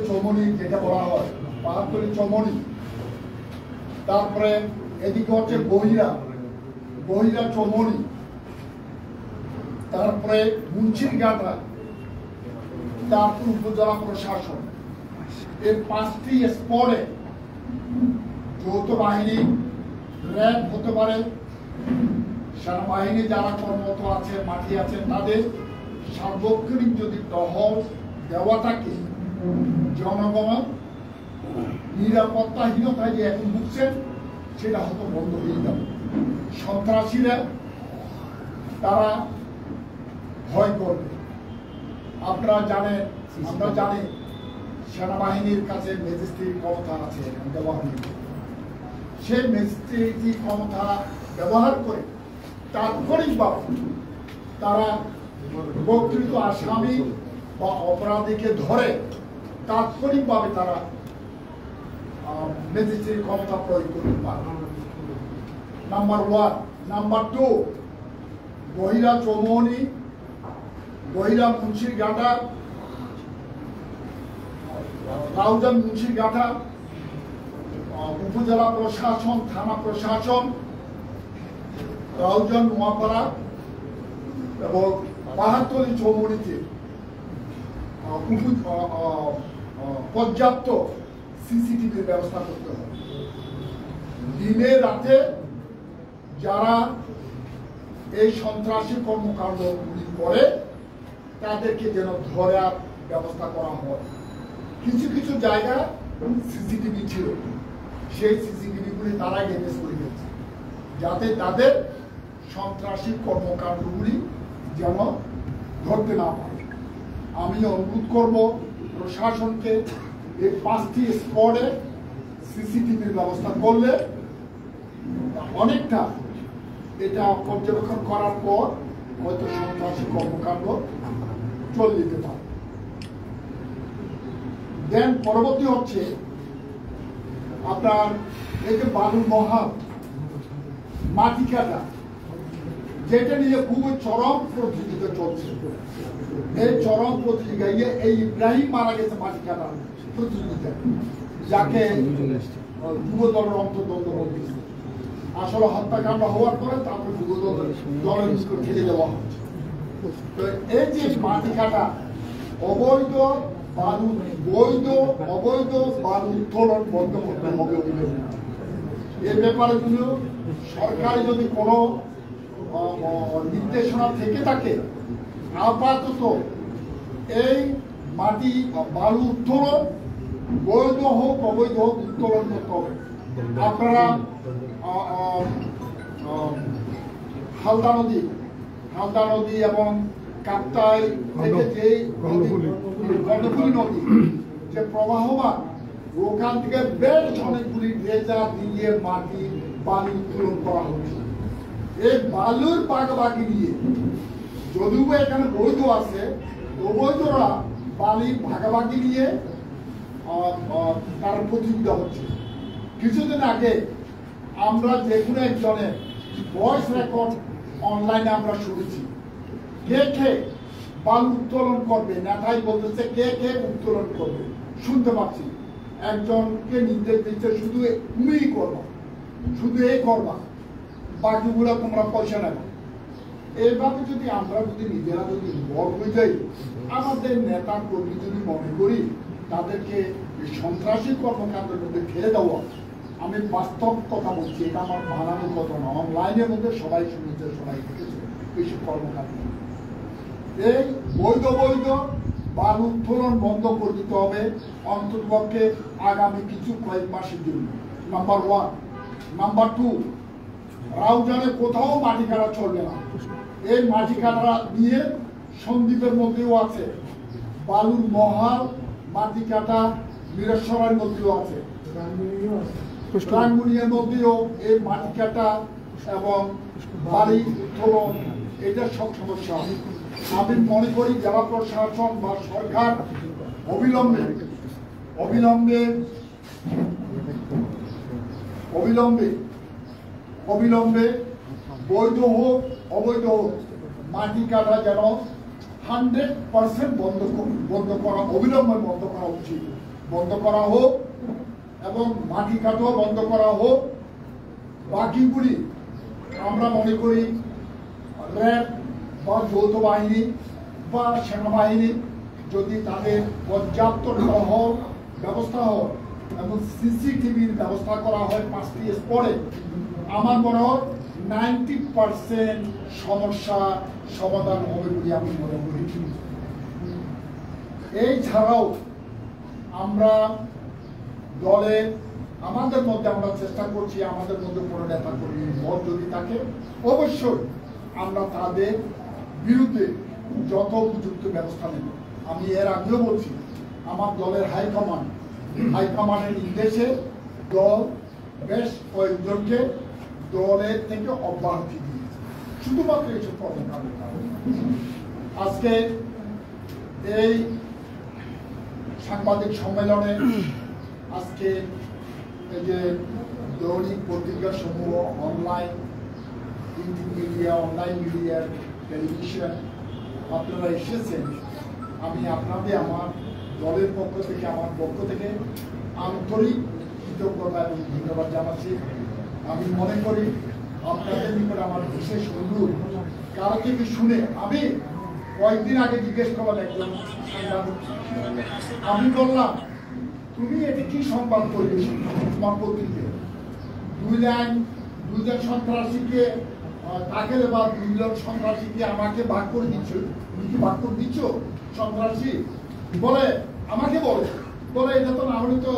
চৌমনি যেটা বলা হয়, পাহাড়তলী চৌমনি, তারপরে এদিকে হচ্ছে বহিরা চৌমনি, তারপরে মুন্সিরঘাটা, তারপর উপজেলা প্রশাসন। এর 5টি স্পটে যৌথ বাহিনী, র্যাব হতে পারে, সেনাবাহিনী যারা কর্মরত আছে, মাঠে আছেন, তাদের সার্বক্ষণিক যদি টহল দেওয়া থাকে, জনগণ নিরাপত্তাহীনতায় যে এখন ভুগছেন সেটা হয়তো বন্ধ হয়ে যাবে। সন্ত্রাসীরা তারা ভয় করবে। আপনারা জানেন, আমরা জানি সেনাবাহিনীর কাছে ম্যাজিস্ট্রেট ক্ষমতা আছে দেওয়া হয়েছে। সেই ম্যাজিস্ট্রেটি ক্ষমতা ব্যবহার করে তাৎক্ষণিকভাবে তারা প্রকৃত আসামি বা অপরাধীকে ধরে তাৎক্ষণিকভাবে তারা ম্যাজিস্ট্রেট ক্ষমতা প্রয়োগ করতে পারে। নাম্বার 1। নাম্বার 2, বহিরা চৌমনি, বহিরা মুন্সিরঘাটা, রাউজান মুন্সিরঘাটা, উপজেলা প্রশাসন, থানা প্রশাসন, রাউজান, নোয়াপাড়া এবং পাহাড়তলী চৌমুড়িতে পর্যাপ্ত সিসিটিভির ব্যবস্থা করতে হবে। দিনে রাতে যারা এই সন্ত্রাসী কর্মকাণ্ডগুলি করে তাদেরকে যেন ধরার ব্যবস্থা করা হয়। কিছু কিছু জায়গায় সিসিটিভি ছিল, সেই সিসিটিভিগুলি তারা এনএস করে দিয়েছে যাতে তাদের সন্ত্রাসী কর্মকাণ্ডগুলি যেন ধরতে না পারে। আমি অনুরোধ করব প্রশাসনকে এই 5টি স্পটে সিসিটিভির ব্যবস্থা করলে অনেকটা এটা পর্যবেক্ষণ করার পর হয়তো সন্ত্রাসী কর্মকাণ্ড চলে যেতে পারে। দেন পরবর্তী হচ্ছে আপনার এই যে বালুর মহাল, মাটি কাটা, যেটা নিয়ে খুবই চরম প্রতিযোগিতা চলছে। এই চরম প্রতিযোগিতায় এই ইব্রাহিম মারা গেছে মাটি কাটা প্রতিযোগিতা, যাকে যুব দলের অন্তর্দ্বন্দ্ব বলতেছে। আসলে হত্যাকাণ্ড হওয়ার পরে তারপর যুব দলের ঠেলে দেওয়া হচ্ছে। তো এই যে মাটি কাটা, অবৈধ বালু, অবৈধ বালু উত্তোলন বন্ধ করতে হবে। এর ব্যাপারে সরকারি যদি কোনো নির্দেশনা থেকে থাকে, আপাতত এই মাটি বালু উত্তোলন বৈধ হোক অবৈধ হোক উত্তোলন করতে হবে। আপনারা হালদা নদী এবং কাপ্তাই থেকে যে কর্ণফুলী নদী যে প্রবাহমান, ওখান থেকে বেশ অনেকগুলি ড্রেজার দিয়ে মাটি বালু উত্তোলন করা হচ্ছে। এই বালুর ভাগাভাগি নিয়ে যদিও এখানে বৈধ আছে, অবৈধরা বালির ভাগাভাগি নিয়ে তার প্রতিযোগিতা হচ্ছে। কিছুদিন আগে আমরা যে কোনো একজনের ভয়েস রেকর্ড অনলাইনে আমরা শুনেছি, কে বালু উত্তোলন করবে, নেতাই বলতেছে কে উত্তোলন করবে। শুনতে পাচ্ছি একজনকে নির্দেশ দিচ্ছে শুধু তুমিই করবা, শুধু এই করবা, বাকিগুলো তোমরা পয়সা নেবে। এইভাবে যদি আমরা নিজেরা ইনভলভ হয়ে যাই, আমাদের নেতা কর্মী যদি মনে করি তাদেরকে সন্ত্রাসী কর্মকাণ্ডের মধ্যে ফেলে দেওয়া, আমি বাস্তব কথা বলছি, এটা আমার বানানোর কথা না, অনলাইনের মধ্যে সবাই শুনেছে, সবাই দেখেছে এইসব কর্মকাণ্ড। এই বৈধ বালু উত্তোলন বন্ধ করে দিতে হবে অন্ততপক্ষে আগামী কয়েক মাসের জন্য, নাম্বার 1। নাম্বার 2, রাউজানে কোথাও মাটি কাটা চলবে না। এই মাটি কাটা নিয়ে সন্দ্বীপের মধ্যেও আছে, বালুর মহাল মাটি কাটা মিরেশ্বরের মধ্যেও আছে, রাঙ্গুনিয়ার মধ্যেও এই মাটি কাটা এবং বালি উত্তোলন, এটা সব সমস্যা। আমি মনে করি জেলা প্রশাসন বা সরকার অবিলম্বে বৈধ হোক অবৈধ হোক মাটি কাটা যেন 100% বন্ধ করা, অবিলম্বে বন্ধ করা উচিত, বন্ধ করা হোক এবং মাটি কাটাও বন্ধ করা হোক। বাকিগুলি আমরা মনে করি র্যাব বা যৌথ বাহিনী বা সেনাবাহিনী যদি তাদের পর্যাপ্ত টহল ব্যবস্থা হয় এবং সিসিটিভির ব্যবস্থা করা হয় 5টি স্পটে, আমার মনে হয় 90% সমস্যা সমাধান হবে বলে আমি মনে করি। এই ছাড়াও আমরা দলে আমাদের মধ্যে আমরা চেষ্টা করছি, আমাদের মধ্যে কোনো নেতা কর্মী মত যদি থাকে অবশ্যই আমরা তাদের বিরুদ্ধে যত উপযুক্ত ব্যবস্থা নেব। আমি এর আগেও বলছি, আমার দলের হাইকমান্ডের নির্দেশে দল বেশ কয়েকজনকে দলের থেকে অব্যাহতি দিয়েছে শুধুমাত্র এইসব কর্মকাণ্ডের কারণে। আজকে এই সাংবাদিক সম্মেলনে আজকে এই যে দৈনিক পত্রিকা সমূহ, online media, online media, television আপনারা এসেছেন, আমি আপনাদের আমার দলের পক্ষ থেকে, আমার পক্ষ থেকে আন্তরিক কৃতজ্ঞতা এবং ধন্যবাদ জানাচ্ছি। আমি মনে করি আপনাদের নিকট আমার বিশেষ অনুরোধ, কারো থেকে শুনে আমি কয়েকদিন আগে জিজ্ঞেস করলাম একজন সাংবাদিক, আমি বললাম তুমি এটি কি সংবাদ করবে তোমার পত্রিকে, দুইজন সন্ত্রাসীকে তাকে বা দুইজন সন্ত্রাসীকে আমাকে ভাগ করে দিচ্ছ, তুমি কি ভাগ করে দিচ্ছ সন্ত্রাসী? বলে আমাকে বলে এটা তো না হলে তো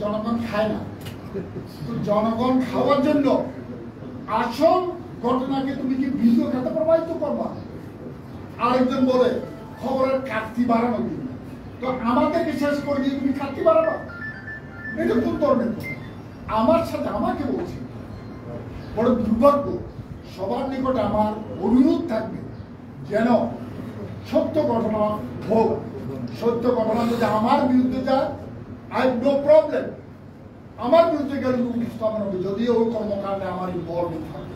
জনগণ খায় না, জনগণ খাওয়ার জন্য আসল ঘটনাকে তুমি কি ভিডিও খাতে প্রবাহিত করবা? আরেকজন বলে খবরের কাটতি বাড়ানো দিন, তো আমাদেরকে শেষ করে দিয়ে তুমি কাটতি বাড়াবা? এটা কোন ধরনের কথা? আমার সাথে আমাকে বলছে, বড় দুর্ভাগ্য। সবার নিকট আমার অনুরোধ থাকবে যেন সত্য ঘটনা হোক, সত্য ঘটনা যদি আমার বিরুদ্ধে যায় আই হ্যাভ নো প্রবলেম, আমার বিরুদ্ধে গেলে উপস্থাপন হবে যদি ওই কর্মকাণ্ডে আমার ইনভলভমেন্ট থাকে।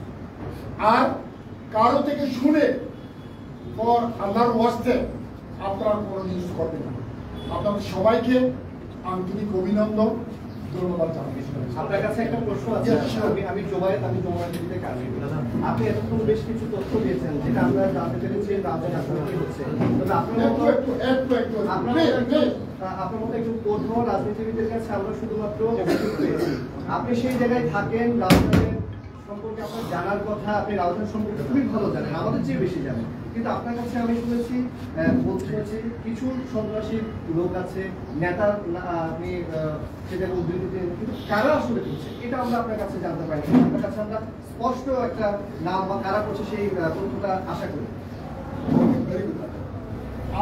আর কারো থেকে শুনে পর আল্লাহর ওয়াস্তে আপনারা কোনো নিউজ করবেন না। আপনাদের সবাইকে আন্তরিক অভিনন্দন, ধন্যবাদ জানাই।
আপনার কাছে একটা প্রশ্ন আছে। আমি জোবায়েত, আমি জোবায়েত টিভিতে কাজ করি। আপনি এতক্ষণ বেশ কিছু তথ্য দিয়েছেন যেটা আমরা জানতে পেরেছি রাজের আসলে কি হচ্ছে। তবে আপনার মতো একটু কোর্ট রাজনীতিবিদের কাছে আমরা শুধুমাত্র অভিযোগ পেয়েছি। আপনি সেই জায়গায় থাকেন, রাজনীতির সম্পর্কে আপনার জানার কথা, আপনি রাজনীতি সম্পর্কে খুবই ভালো জানেন, আমাদের চেয়ে বেশি জানেন। কিন্তু আপনার কাছে আমি শুনেছি বলতে হচ্ছে কিছু সন্ত্রাসী লোক আছে, নেতার আপনি সেটাকে উদ্ধৃতি দিয়ে, কিন্তু কারা আসলে করছে এটা আমরা আপনার কাছে জানতে পারি। আপনার কাছে আমরা স্পষ্ট একটা নাম বা কারা করছে সেই তথ্যটা আশা করি।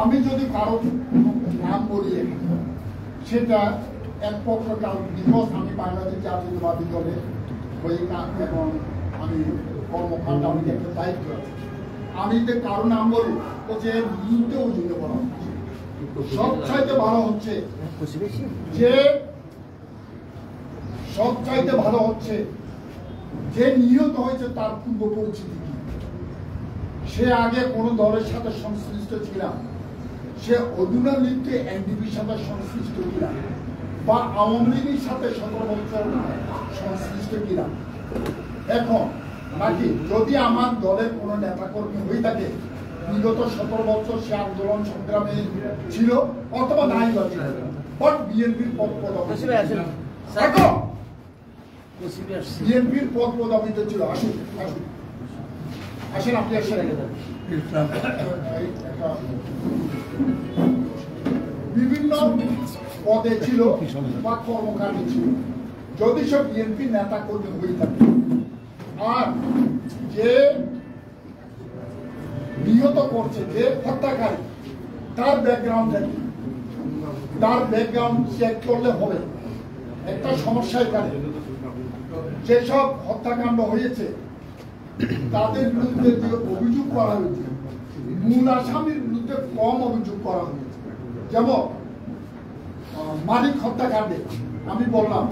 আমি যদি কারো নাম বলি সেটা এক পক্ষ বিকজ আমি বাংলাদেশ জাতীয়তাবাদী দলের হয়ে কাজ এবং আমি কর্মকাণ্ড আমি একটা দায়িত্ব আছে। আমি যে কারো নাম বলি ও যে বিরুদ্ধে অভিযোগ করা হচ্ছে, সবচাইতে ভালো হচ্ছে যে নিহত হয়েছে তার পূর্ব পরিচিতি কি, সে আগে কোন দলের সাথে সংশ্লিষ্ট ছিল, সে অধুনালিপ্ত এনডিপির সাথে সংশ্লিষ্ট কিনা, বা আওয়ামী লীগের সাথে 17 বছর সংশ্লিষ্ট কিনা। এখন নাকি যদি আমার দলের কোন নেতা কর্মী হয়ে থাকে বিগত 17 বছর সে আন্দোলন সংগ্রামে ছিল অথবা নাই বাট বিএনপির পদ পদবিতে ছিল, আসুন আপনি বিভিন্ন পদে ছিল বা কর্মকাণ্ডে ছিল, যদি সব বিএনপি নেতা কর্মী হয়ে থাকে আর যে নিহত করছে, যে হত্যাকারী, তার ব্যাকগ্রাউন্ড চেক করলে হবে। একটা সমস্যা এখানে, যেসব হত্যাকাণ্ড হয়েছে তাদের বিরুদ্ধে যে অভিযোগ করা হয়েছে মূল আসামির বিরুদ্ধে কম অভিযোগ করা হয়েছে। যেমন মানিক হত্যাকাণ্ডে আমি বললাম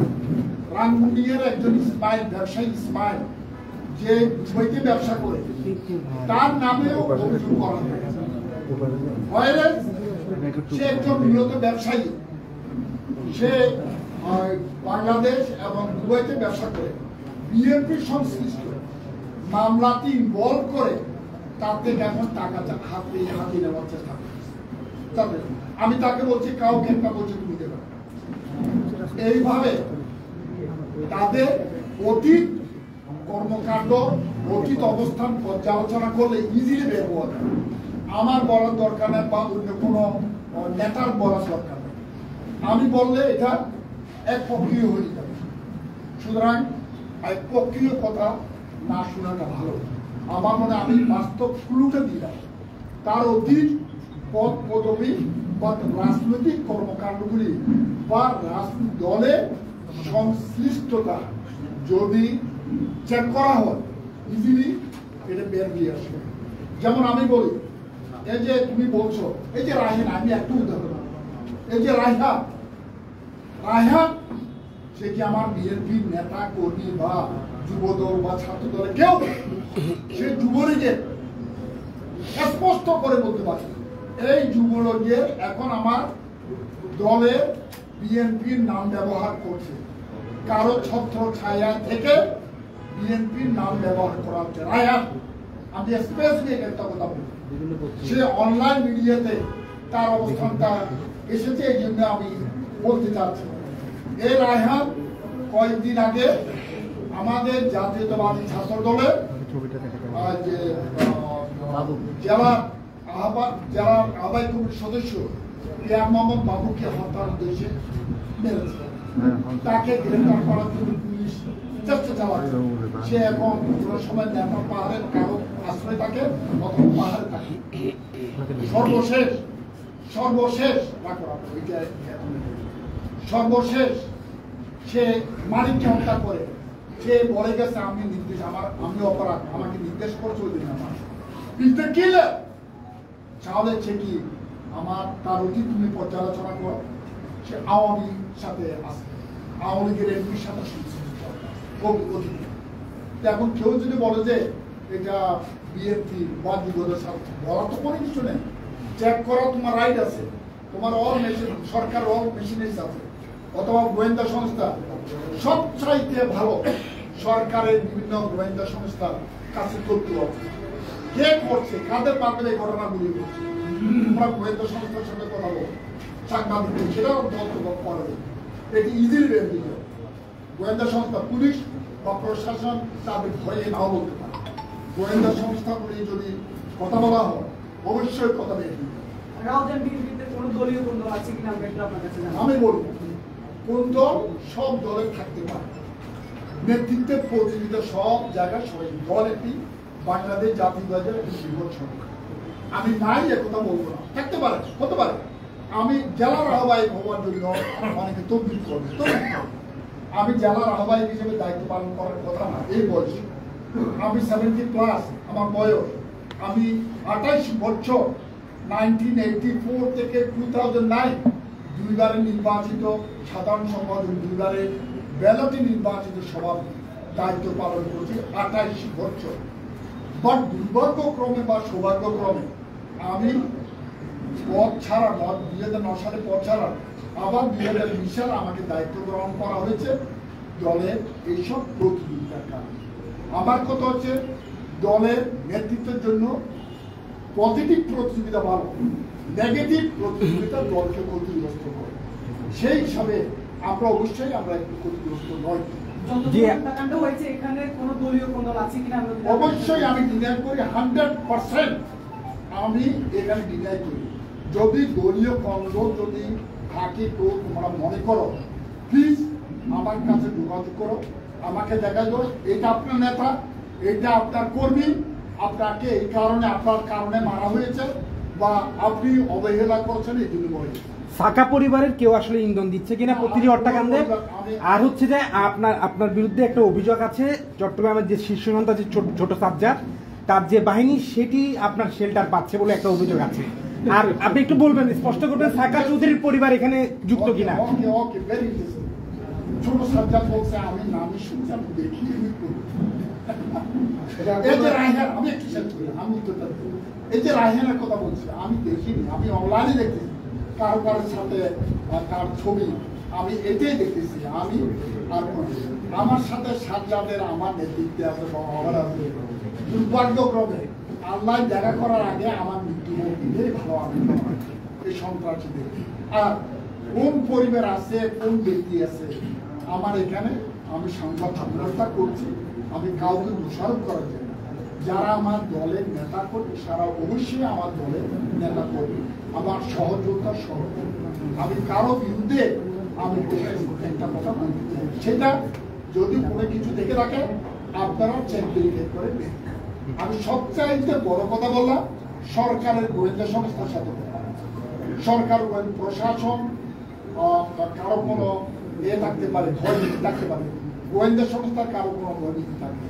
রাঙ্গুনিয়ার একজন ইসমাইল, ব্যবসায়ী ইসমাইল, যে দুবাইতে ব্যবসা করে, তার নামেও অভিযোগ করা হয়েছে। সে একজন মূলত ব্যবসায়ী, সে বাংলাদেশ এবং দুবাইতে ব্যবসা করে, বিএনপির সংশ্লিষ্ট মামলাটি ইনভলভ করে তাতে এখন টাকা হাতে নেওয়ার চেষ্টা করছে। আমি তাকে বলছি কাউকে একটা বলছি তুমি দেবে। এইভাবে তাদের অতীত কর্মকাণ্ড, অতীত অবস্থান পর্যালোচনা করলে ইজিলি বের হওয়া যায়। আমার বলার দরকার নেই বা অন্য কোনো নেতার বলার দরকার নেই। আমি বললে এটা একপক্ষীয় হয়ে যাবে। সুতরাং একপক্ষীয় কথা না শোনাটা ভালো। আমার মনে আমি বাস্তব ক্লুটা দিলাম, তার অতীত পদ পদবী বা রাজনৈতিক কর্মকাণ্ডগুলি বা রাজনৈতিক দলের সংশ্লিষ্টতা যদি চেক করা হয় ইজিলি এটা বের দিয়ে আসবে। যেমন আমি বলি, এই যে তুমি বলছো এই যে রায়হান, আমি একটু উদাহরণ, এই যে রায়হান সে কি আমার বিএনপির নেতা কর্মী বা যুবদল বা ছাত্র দলে কেউ? সে যুবলীগের, স্পষ্ট করে বলতে পারে এই যুবলীগের এখন আমার দলের বিএনপির নাম ব্যবহার করছে। কারো ছত্র ছায়া থেকে বিএনপির নাম ব্যবহার করা হচ্ছে। রায়হান, আমি স্পেসিফিক একটা কথা বলি, সে অনলাইন মিডিয়াতে তার অবস্থানটা এসেছে, এই জন্য আমি বলতে চাচ্ছি। এই রায়হান কয়েকদিন আগে আমাদের জাতীয়তাবাদী ছাত্র দলের যে জেলার আহ্বায়ক কমিটির সদস্য পিয়ার মোহাম্মদ বাবুকে হত্যার উদ্দেশ্যে মেরেছে। তাকে গ্রেফতার করার জন্য পুলিশ চেষ্টা চালাচ্ছে। সে এখন কোনো সময় নেপাল পাহাড়ের কারো আশ্রয় থাকে অথবা পাহাড়ে থাকে। সর্বশেষ সে মালিককে হত্যা করে সে বলে গেছে আমি অপরাধ, আমাকে নির্দেশ করছে ওই দিন আমার তাহলে সে কি তার অতীত তুমি পর্যালোচনা করো। সে আওয়ামীর সাথে আছে, আওয়ামী লীগের এমপির সাথে এখন কেউ যদি বলে যে এটা বিএনপি বা বিগতের সাথে বলার তো কোনো কিছু নেই। চেক করা তোমার রাইট আছে, তোমার অল মেশিন সরকার অল মেশিনারিজ আছে, অথবা গোয়েন্দা সংস্থা সবচাইতে ভালো সরকারের বিভিন্ন গোয়েন্দা সংস্থার কাছে তথ্য আছে। কে করছে, কাদের মাধ্যমে এই ঘটনাগুলি করছে, তোমরা গোয়েন্দা সংস্থার সাথে কথা বলো, সাংবাদিক সেটাও তথ্য করে। এটি ইজিলি বেরিয়ে যায়। গোয়েন্দা সংস্থা পুলিশ বা প্রশাসন তাদের ভয়ে নাও বলতে পারে। গোয়েন্দা সংস্থাগুলি যদি কথা বলা হয় অবশ্যই কথা বেরিয়ে যায়। আমি বলবো কোন দল সব দলের থাকতে পারে, নেতৃত্বের প্রতিনিধিত্ব সব জায়গায় সবাই দল একটি বাংলাদেশ জাতীয়তাবাদের একটি বৃহৎ সংখ্যা। আমি নাই একথা বলবো না, থাকতে পারে, হতে পারে। আমি জেলার আহ্বায়ক হওয়ার জন্য অনেকে তদবির করবে, আমি জেলার আহ্বায়ক হিসেবে দায়িত্ব পালন করার কথা না। এই বয়সে আমি 70+ আমার বয়স, আমি 28 বছর 1984 থেকে 2009 দুইবারে নির্বাচিত সাধারণ সম্পাদক, দুইবারে ব্যালটে নির্বাচিত সভাপতি দায়িত্ব পালন করেছি 28 বছর। বাট দুর্ভাগ্যক্রমে বা সৌভাগ্যক্রমে আমি পদ ছাড়া 2009 সালে পদ ছাড়া আবার 2020 সালে আমাকে দায়িত্ব গ্রহণ করা হয়েছে দলের এইসব প্রতিযোগিতার কারণে। আমার কথা হচ্ছে দলের নেতৃত্বের জন্য পজিটিভ প্রতিযোগিতা ভালো, নেগেটিভ প্রতিযোগিতা দলকে ক্ষতিগ্রস্ত করে। সেই হিসাবে আমরা অবশ্যই একটু ক্ষতিগ্রস্ত নয়। অবশ্যই আমি ডিনাই করি, 100% আমি এখানে ডিনাই করি। যদি দলীয় কন্দ যদি থাকে তো তোমরা মনে করো, প্লিজ আমার কাছে যোগাযোগ করো, আমাকে দেখা যাও এটা আপনার নেতা, এটা আপনার কর্মী, আপনাকে এই কারণে আপনার কারণে মারা হয়েছে বা আপনি অবহেলা করছেন এই জন্য বলে।
সাকা পরিবারের কেউ আসলে ইন্ধন দিচ্ছে কিনা প্রতিটি হত্যাকাণ্ডে? আর হচ্ছে যে আপনার বিরুদ্ধে একটা অভিযোগ আছে, চট্টগ্রামের যে শীর্ষ নেতা যে ছোট সাজ্জাদ তার যে বাহিনী সেটি আপনার শেল্টার পাচ্ছে বলে একটা অভিযোগ আছে। আর আপনি একটু বলবেন, স্পষ্ট করবেন সাকা চৌধুরীর পরিবার এখানে যুক্ত কিনা?
ছোট সাজ্জাদ বলছে আমি নামই শুনছি, আমি দেখি আমি একটু শেষ করি, আমি উত্তরটা এই যে রায়হানের কথা বলছি আমি দেখিনি, আমি অনলাইনে দেখতেছি কারোর সাথে তার ছবি আমি এটাই দেখতেছি। আমি আর আমার সাথে সাজ্জাদের আমার নেতৃত্বে আছে, আমার আছে। দুর্ভাগ্যক্রমে আল্লাহ দেখা করার আগে আমার মৃত্যু দিলেই ভালো আমি এই সন্ত্রাসীদের। আর কোন পরিবার আছে, কোন ব্যক্তি আছে আমার এখানে, আমি সংবাদ সম্মেলনটা করছি, আমি কাউকে দোষারোপ করার জন্য। যারা আমার দলের নেতা কর্মী সারা অবশ্যই আমার দলের নেতা কর্মী, আমার সহযোগিতা সহকর্মী। আমি কারো বিরুদ্ধে আমি একটা কথা বলতে চাই, সেটা যদি কোনো কিছু দেখে রাখে আপনারা চেক ভেরিফাই করে নেন। আমি সবচাইতে বড় কথা বললাম সরকারের গোয়েন্দা সংস্থার সাথে, সরকার প্রশাসন কারো কোনো থাকতে পারে, ভয় থাকতে পারে, গোয়েন্দা সংস্থার কারো কোনো অভিযোগ থাকবে।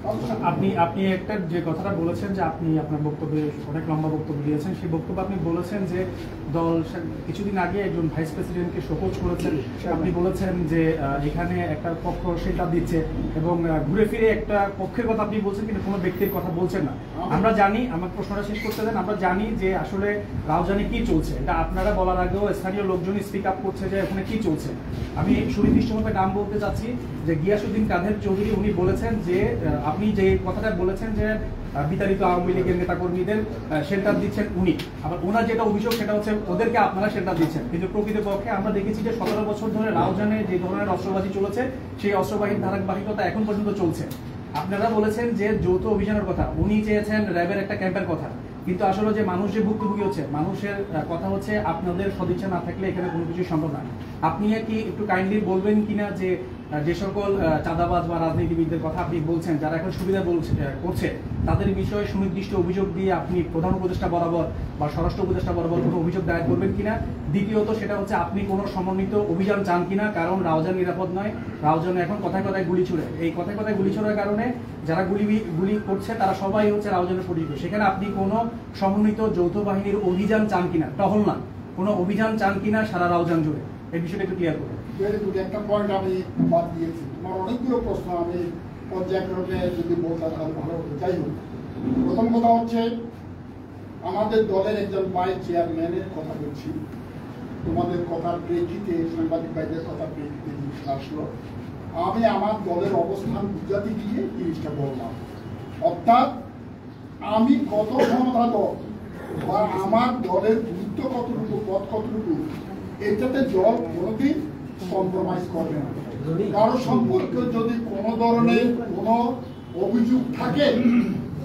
আপনি একটা যে কথাটা বলেছেন যে আপনি আপনার বক্তব্যে অনেক লম্বা বক্তব্য দিয়েছেন, সেই বক্তব্য আপনি বলেছেন যে দল কিছুদিন আগে একজন ভাইস প্রেসিডেন্টকে শোকজ করেছেন। আপনি বলেছেন যে এখানে একটা পক্ষ সেটা দিচ্ছে এবং ঘুরে ফিরে একটা পক্ষের কথা আপনি বলছেন, কিন্তু কোনো ব্যক্তির কথা বলছেন না। আমরা জানি, আমার প্রশ্নটা শেষ করতে দেন, আমরা জানি যে আসলে রাউজানে কি চলছে, এটা আপনারা বলার আগেও স্থানীয় লোকজনই স্পিক আপ করছে যে ওখানে কি চলছে। আমি সুনির্দিষ্টভাবে নাম বলতে চাচ্ছি যে গিয়াসউদ্দিন কাদের চৌধুরী, উনি বলেছেন যে আপনি যে কথাটা বলেছেন যে বিতাড়িত আওয়ামী লীগের নেতাকর্মীদের শেল্টার দিচ্ছেন উনি, আবার ওনার যেটা অভিযোগ সেটা হচ্ছে ওদেরকে আপনারা শেল্টার দিচ্ছেন। কিন্তু প্রকৃতপক্ষে আমরা দেখেছি যে 17 বছর ধরে রাউজানে যে ধরনের অস্ত্রবাজি চলেছে সেই অস্ত্রবাহীর ধারাবাহিকতা এখন পর্যন্ত চলছে। আপনারা বলেছেন যে যৌথ অভিযানের কথা, উনি চেয়েছেন র্যাবের একটা ক্যাম্পের কথা, কিন্তু আসলে যে মানুষ যে ভুক্তভোগী হচ্ছে, মানুষের কথা হচ্ছে আপনাদের সদিচ্ছা না থাকলে এখানে কোনো কিছু সম্ভব নয়। আপনি কি একটু কাইন্ডলি বলবেন কিনা যে সকল চাঁদাবাজ বা রাজনীতিবিদদের কথা আপনি বলছেন, যারা এখন সুবিধা করছে, তাদের বিষয়ে সুনির্দিষ্ট অভিযোগ দিয়ে আপনি প্রধান উপদেষ্টা বরাবর বা স্বরাষ্ট্র উপদেষ্টা বরাবর কোনো অভিযোগ দায়ের করবেন কিনা? দ্বিতীয়ত সেটা হচ্ছে আপনি কোনো সমন্বিত অভিযান চান কিনা, কারণ রাউজান নিরাপদ নয়, রাউজানে এখন কথায় কথায় গুলি ছুড়ে, এই কথায় কথায় গুলি ছোড়ার কারণে যারা গুলি করছে তারা সবাই হচ্ছে রাউজানের পরিচিত। সেখানে আপনি কোনো সমন্বিত যৌথ বাহিনীর অভিযান চান কিনা, টহল না, কোনো অভিযান চান কিনা সারা রাউজান জুড়ে, এই বিষয়টা একটু ক্লিয়ার করুন।
একটা পয়েন্ট আমি বাদ দিয়েছি, তোমার অনেকগুলো প্রশ্ন আমি পর্যায়ক্রমে যদি বলতে তাহলে ভালো হতো। যাই হোক, প্রথম কথা হচ্ছে আমাদের দলের একজন ভাইস চেয়ারম্যানের কথা বলছি, তোমাদের কথার প্রেক্ষিতে, সাংবাদিক ভাইদের কথার প্রেক্ষিতে জিনিসটা আসলো। আমি আমার দলের অবস্থান বুঝাতে গিয়ে জিনিসটা বললাম, অর্থাৎ আমি কত ক্ষমতা দল বা আমার দলের গুরুত্ব কতটুকু, পথ কতটুকু, এটাতে দল কোনোদিন কম্প্রোমাইজ করবে না। কারো সম্পর্কে যদি কোনো ধরনের কোনো অভিযোগ থাকে,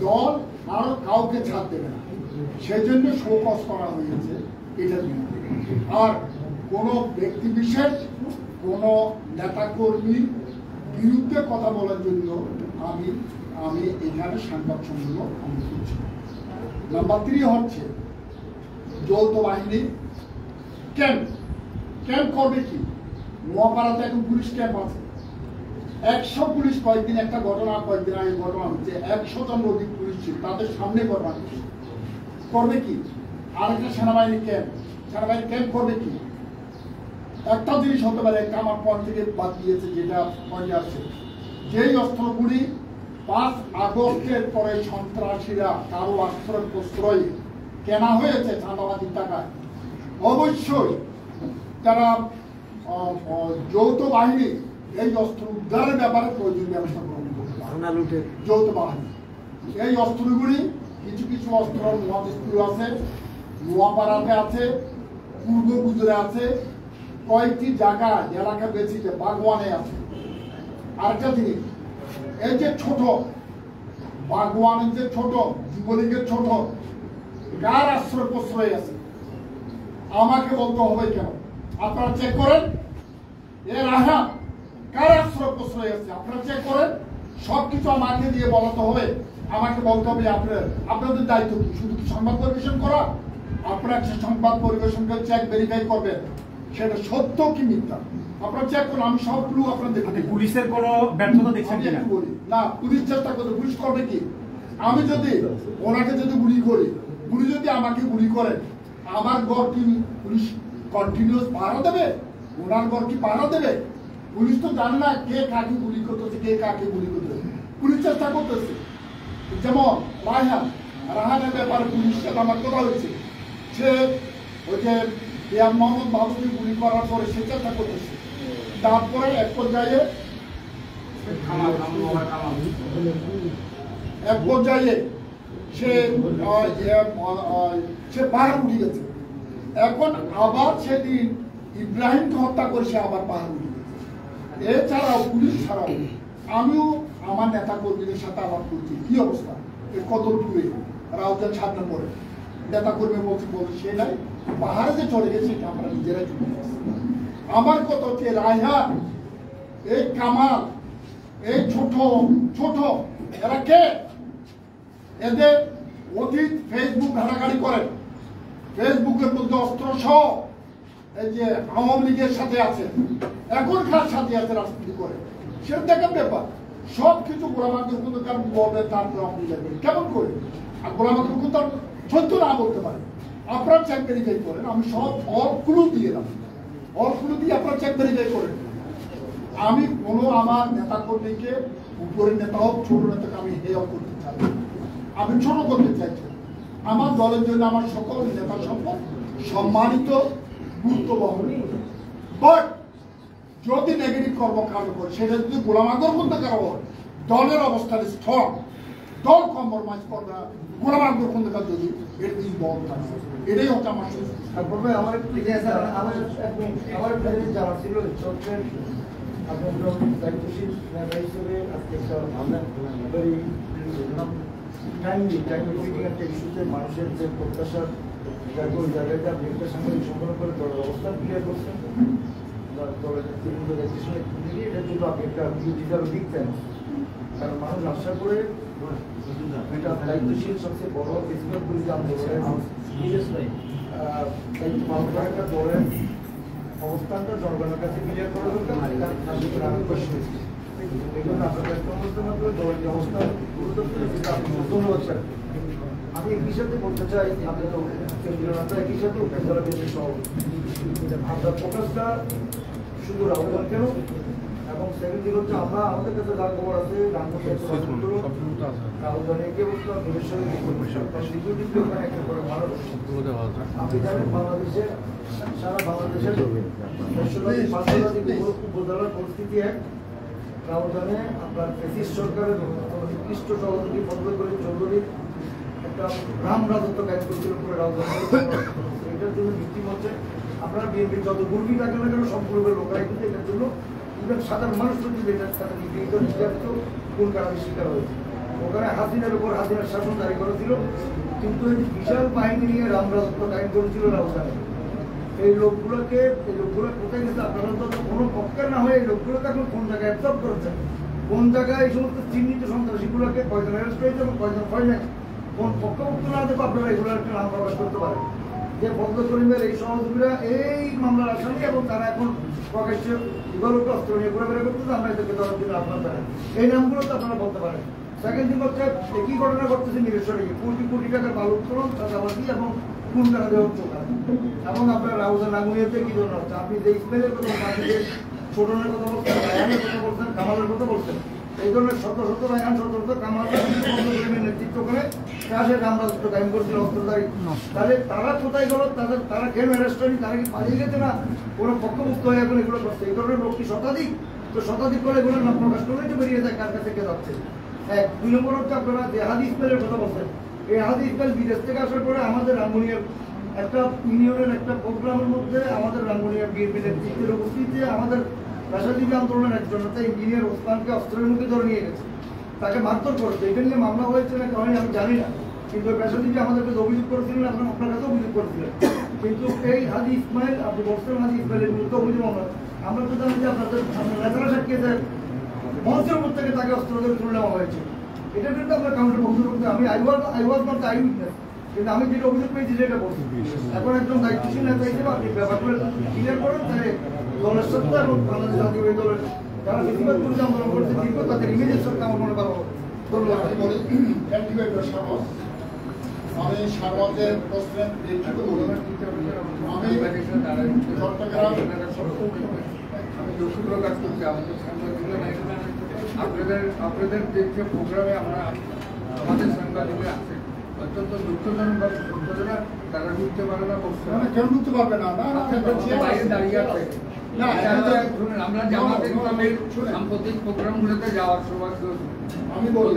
দল আর কাউকে ছাড় দেবে না, সেজন্য শোকজ করা হয়েছে এটা। আর কোনো ব্যক্তি বিশেষ, কোনো নেতাকর্মীর বিরুদ্ধে কথা বলার জন্য আমি এখানে সংবাদ সম্মেলন আমি করছি। নাম্বার 3 হচ্ছে যৌথ বাহিনী ক্যাম্প করবে কি? নোয়াপাড়াতে এখন পুলিশ ক্যাম্প আছে, 100 পুলিশ। কয়েকদিন একটা ঘটনা, কয়েকদিন আগে ঘটনা হচ্ছে, 100 জন অধিক পুলিশ ছিল, তাদের সামনে ঘটনা করবে কি? আরেকটা সেনাবাহিনী ক্যাম্প করবে কি? একটা জিনিস হতে পারে, একটা আমার পয়েন্ট থেকে বাদ দিয়েছে, যেটা পয়েন্টে আছে, যেই অস্ত্রগুলি 5 আগস্টের পরে সন্ত্রাসীরা কারো আশ্রয় প্রশ্রয় কেনা হয়েছে চাঁদাবাজির টাকায়, অবশ্যই তারা যৌথ বাহিনী এই অস্ত্র উদ্ধারের ব্যাপারে প্রয়োজনীয় ব্যবস্থা গ্রহণ করতে পারে। যৌথ বাহিনী এই অস্ত্রগুলি, কিছু কিছু অস্ত্র মহাদেশপুর আছে, নোয়াপাড়াতে আছে, পূর্ব গুজরে আছে, কয়েকটি জায়গায় এলাকা বেশিতে বাগওয়ানে আছে। আরেকটা জিনিস, এই যে ছোট বাগওয়ানের যে ছোট যুবলীগের ছোট, কার আশ্রয় প্রশ্রয় আছে আমাকে বলতে হবে কেন? আপনারা চেক করেন, এর আহা কার আশ্রয় প্রশ্রয় আছে আপনারা চেক করেন। সবকিছু আমাকে দিয়ে বলাতে হবে, আমাকে বলতে হবে আপনাদের দায়িত্ব কি? শুধু কি সংবাদ পরিবেশন করা? আপনারা সংবাদ পরিবেশন করে চেক ভেরিফাই করবেন সেটা সত্য কি মিথ্যা, আপনারা চেক করুন। আমি সব ক্লু আপনাদের
পুলিশের কোনো ব্যর্থতা দেখছেন কিনা?
না, পুলিশ চেষ্টা করতে, পুলিশ করবে কি? আমি যদি ওনাকে যদি গুলি করি, গুলি যদি আমাকে গুলি করে, আমার ঘর কি পুলিশ কন্টিনিউয়াস পাহারা দেবে? ওনার ঘর কি পাহারা দেবে? পুলিশ তো জানে না কে কাকে গুলি করতেছে, কে কাকে গুলি করতেছে। পুলিশ চেষ্টা করতেছে, যেমন রাহানের ব্যাপারে পুলিশের সাথে আমার কথা হয়েছে, সে ওই যে মোহাম্মদ বাবুকে গুলি করার পরে সে চেষ্টা করতেছে, তারপরে এক পর্যায়ে সে পাহাড় উঠে গেছে। এখন আবার সেদিন ইব্রাহিমকে হত্যা করে সে আবার পাহাড় উঠে গেছে। এছাড়াও পুলিশ ছাড়াও আমিও আমার নেতা কর্মীদের সাথে আবার করছি, কি অবস্থা কত দূরে রাউজান 7 নম্বরে নেতা কর্মী বলছে সে নাই, পাহাড়ে যে চলে গেছে এটা আমরা নিজেরাই চলে গেছি। আমার কথা হচ্ছে রায়হান, এই কামাল, এই ছোট এরা কে? এদের অতীত ফেসবুক ঘাটাঘাটি করেন, ফেসবুকের মধ্যে অস্ত্র সহ এই যে আওয়ামী লীগের সাথে আছে, এখন কার সাথে আছে রাজনীতি করে সেটা দেখার ব্যাপার। সব কিছু গোলাম আব্দুল খন্দকার বলবে, তারপর আপনি লাগবেন কেমন করে? আর গোলাম আব্দুল খন্দকার সত্য না বলতে পারে, আপনারা চেক ভেরিফাই করেন। আমি সব অল ক্লু দিয়ে দেবো, অল ক্লু দিয়ে আপনারা চেক ভেরিফাই করেন। আমি কোনো আমার নেতা কর্মীকে, উপরের নেতা হোক ছোট নেতাকে আমি হেয় করতে চাই, আমি ছোট করতে চাইছি। আমার দলের জন্য আমার সকল নেতা সম্পদ সম্মানিত, গুরুত্ব বহন। বাট যদি নেগেটিভ কর্মকাণ্ড করে সেটা যদি গোলাম আব্দুল খন্দকার হয়, দলের অবস্থান স্ট্রং, দল কম্প্রোমাইজ করবে না। গোলাম আব্দুল খন্দকার যদি এর ইনভলভ থাকে, এটাই হচ্ছে আমার
তারপরে আমার একটু আমার একটা জিনিস জানা ছিল, চক্রের আপনার দায়িত্বশীল নেতা হিসেবে আজকে একটা টাইমলি মিটিং একটা ইস্যুতে মানুষের যে প্রত্যাশার ওই জায়গাটা আপনি একটা সাংবাদিক সম্পন্ন করে দলের অবস্থান ক্লিয়ার করছেন, দলের তৃণমূল দায়িত্বশীল এটার জন্য আপনি একটা বিগ থ্যাঙ্কস। কারণ মানুষ আশা করে এটা দায়িত্বশীল সবচেয়ে বড় এক্সপার্ট পুলিশ আন্দোলনের মানুষের একটা দলের অবস্থানটা জনগণের কাছে ক্লিয়ার করা দরকার। আমি প্রশ্ন এই জন্য আপনার একটা অবস্থান দলের যে অবস্থান ধন্যবাদ স্যার। আমি একই সাথে বলতে চাই, আপনি তো কেন্দ্রীয় নেতা একই সাথে উপজেলা বিএনপি সহ আপনার ফোকাসটা শুধু রাহুল কেন, এবং সেকেন্ড দিক হচ্ছে আমরা আমাদের কাছে যার খবর আছে রাজধানীকে আপনি জানেন বাংলাদেশের সারা বাংলাদেশের উপজেলার পরিস্থিতি এক। রাজধানী আপনার ফ্যাসিস্ট সরকারের নিকৃষ্ট সহযোগী ফজলুল চৌধুরীর একটা রাম রাজত্ব কাজ করছিল করে রাজধানী, এটার জন্য ভিত্তি হচ্ছে আপনারা বিএনপির যত গুর্বি থাকেন না কেন সম্পূর্ণ লোকরাই কিন্তু এটার জন্য সাধারণ মানুষ যদি এটার সাথে নিপীড়িত নির্যাতিত কোন কারণে শিকার হয়েছে। ওখানে হাসিনার উপর হাসিনার শাসন জারি করেছিল, কিন্তু এই বিশাল বাহিনী নিয়ে রাম রাজত্ব কায়েম করেছিল রাজধানী। এই লোকগুলো কোথায় গেছে আপনারা তো কোনো পক্ষের না হয়ে এই লোকগুলোকে এখন কোন জায়গায় অ্যাবজর্ব করেছেন, কোন জায়গায় এই সমস্ত চিহ্নিত সন্ত্রাসীগুলোকে কয়জন অ্যারেস্ট হয়েছে এবং কয়জন হয় নাই, কোন পক্ষভুক্ত না দেবো আপনারা এগুলো একটা নাম প্রকাশ করতে পারেন যে ফজল করিমের এই সহযোগীরা এই মামলার আসামি এবং তারা এখন প্রকাশ্যে বিগলকে অস্ত্র নিয়ে ঘোরাফেরা করতেছে, আমরা এদেরকে ধরার জন্য আপনার জানেন এই নামগুলো তো আপনারা বলতে পারেন। সেকেন্ড থিং হচ্ছে একই ঘটনা ঘটতেছে নিরেশ্বরে, কোটি কোটি টাকার বালু উত্তোলন, চাঁদাবাজি এবং কোন টাকা দেওয়া চোখা, এবং আপনার রাউজান আগুনিয়াতে কি ধরনের হচ্ছে। আপনি যে ইসমাইলের কথা বলছেন, আপনি যে ছোটনের কথা বলছেন, রায়ানের কথা বলছেন, কামালের কথা বলছেন, এই ধরনের শত শত রায়ান শত শত কামাল নেতৃত্ব করে রাশের রামরাজত্ব কায়েম করছিল অস্ত্রধারী। তাহলে তারা কোথায় গেল, তারা কেন অ্যারেস্ট হয়নি, তারা কি পালিয়ে গেছে না কোনো পক্ষমুক্ত হয়ে এখন এগুলো করছে? এই ধরনের লোক কি শতাধিক? তো শতাধিক করে এগুলো নাম প্রকাশ করলে তো বেরিয়ে যায় কার কাছে কে যাচ্ছে। এক দুই নম্বর হচ্ছে আপনারা যে হাদি ইসমাইলের কথা বলছেন, এই হাদি ইসমাইল বিদেশ থেকে আসার পরে আমাদের রাঙ্গুনিয়ার একটা ইউনিয়নের একটা প্রোগ্রামের মধ্যে আমাদের রাঙ্গুনিয়ার বিএনপি নেতৃত্বের উপস্থিতিতে আমাদের পেশাজীবী আন্দোলনের একজন নেতা ইঞ্জিনিয়ার ওসমানকে অস্ত্রের মুখে ধরে নিয়ে গেছে, তাকে মারধর করেছে। এটা নিয়ে মামলা হয়েছে না কারণ আমি জানি না, কিন্তু পেশাজীবী আমাদের কাছে অভিযোগ করেছিলেন, আপনার কাছে অভিযোগ করেছিলেন। কিন্তু এই হাজি ইসমাইল, আপনি বলছেন হাজি ইসমাইলের বিরুদ্ধে অভিযোগ আমরা তো জানি যে আপনাদের নেতারা সাক্ষীতে মঞ্চের উপর থেকে তাকে অস্ত্র ধরে তুলে নেওয়া হয়েছে। এটার বিরুদ্ধে আমরা কাউন্টার বন্ধ করতে আমি I was not I witness, কিন্তু আমি যেটা অভিযোগ পেয়েছি সেটা বলছি। এখন একজন দায়িত্বশীল নেতা হিসেবে আপনি ব্যাপারগুলো ক্লিয়ার করেন, তাহলে দলের সত্য এবং বাংলাদেশ জাতীয় দলের যারা বেশিরভাগ পুলিশ আন্দোলন করছে দীর্ঘ তাদের ইমেজের সরকার আমার মনে পারবো। ধন্যবাদ।
আমি সাংবাদিকের প্রশ্নের আমি চট্টগ্রাম
আমি দুঃখ কাজ করছি আমাদের সাংবাদিকরা আপনাদের যে প্রোগ্রামে আমরা আমাদের সাংবাদিকরা আছে অত্যন্ত দুঃখজনক দুঃখজনক, তারা ঢুকতে পারে না, বসতে
কেউ ঢুকতে পারবে না,
বাইরে দাঁড়িয়ে আছে। আমরা জামাতের ইসলামের সাম্প্রতিক প্রোগ্রামগুলোতে যাওয়ার সৌভাগ্য
আমি বলি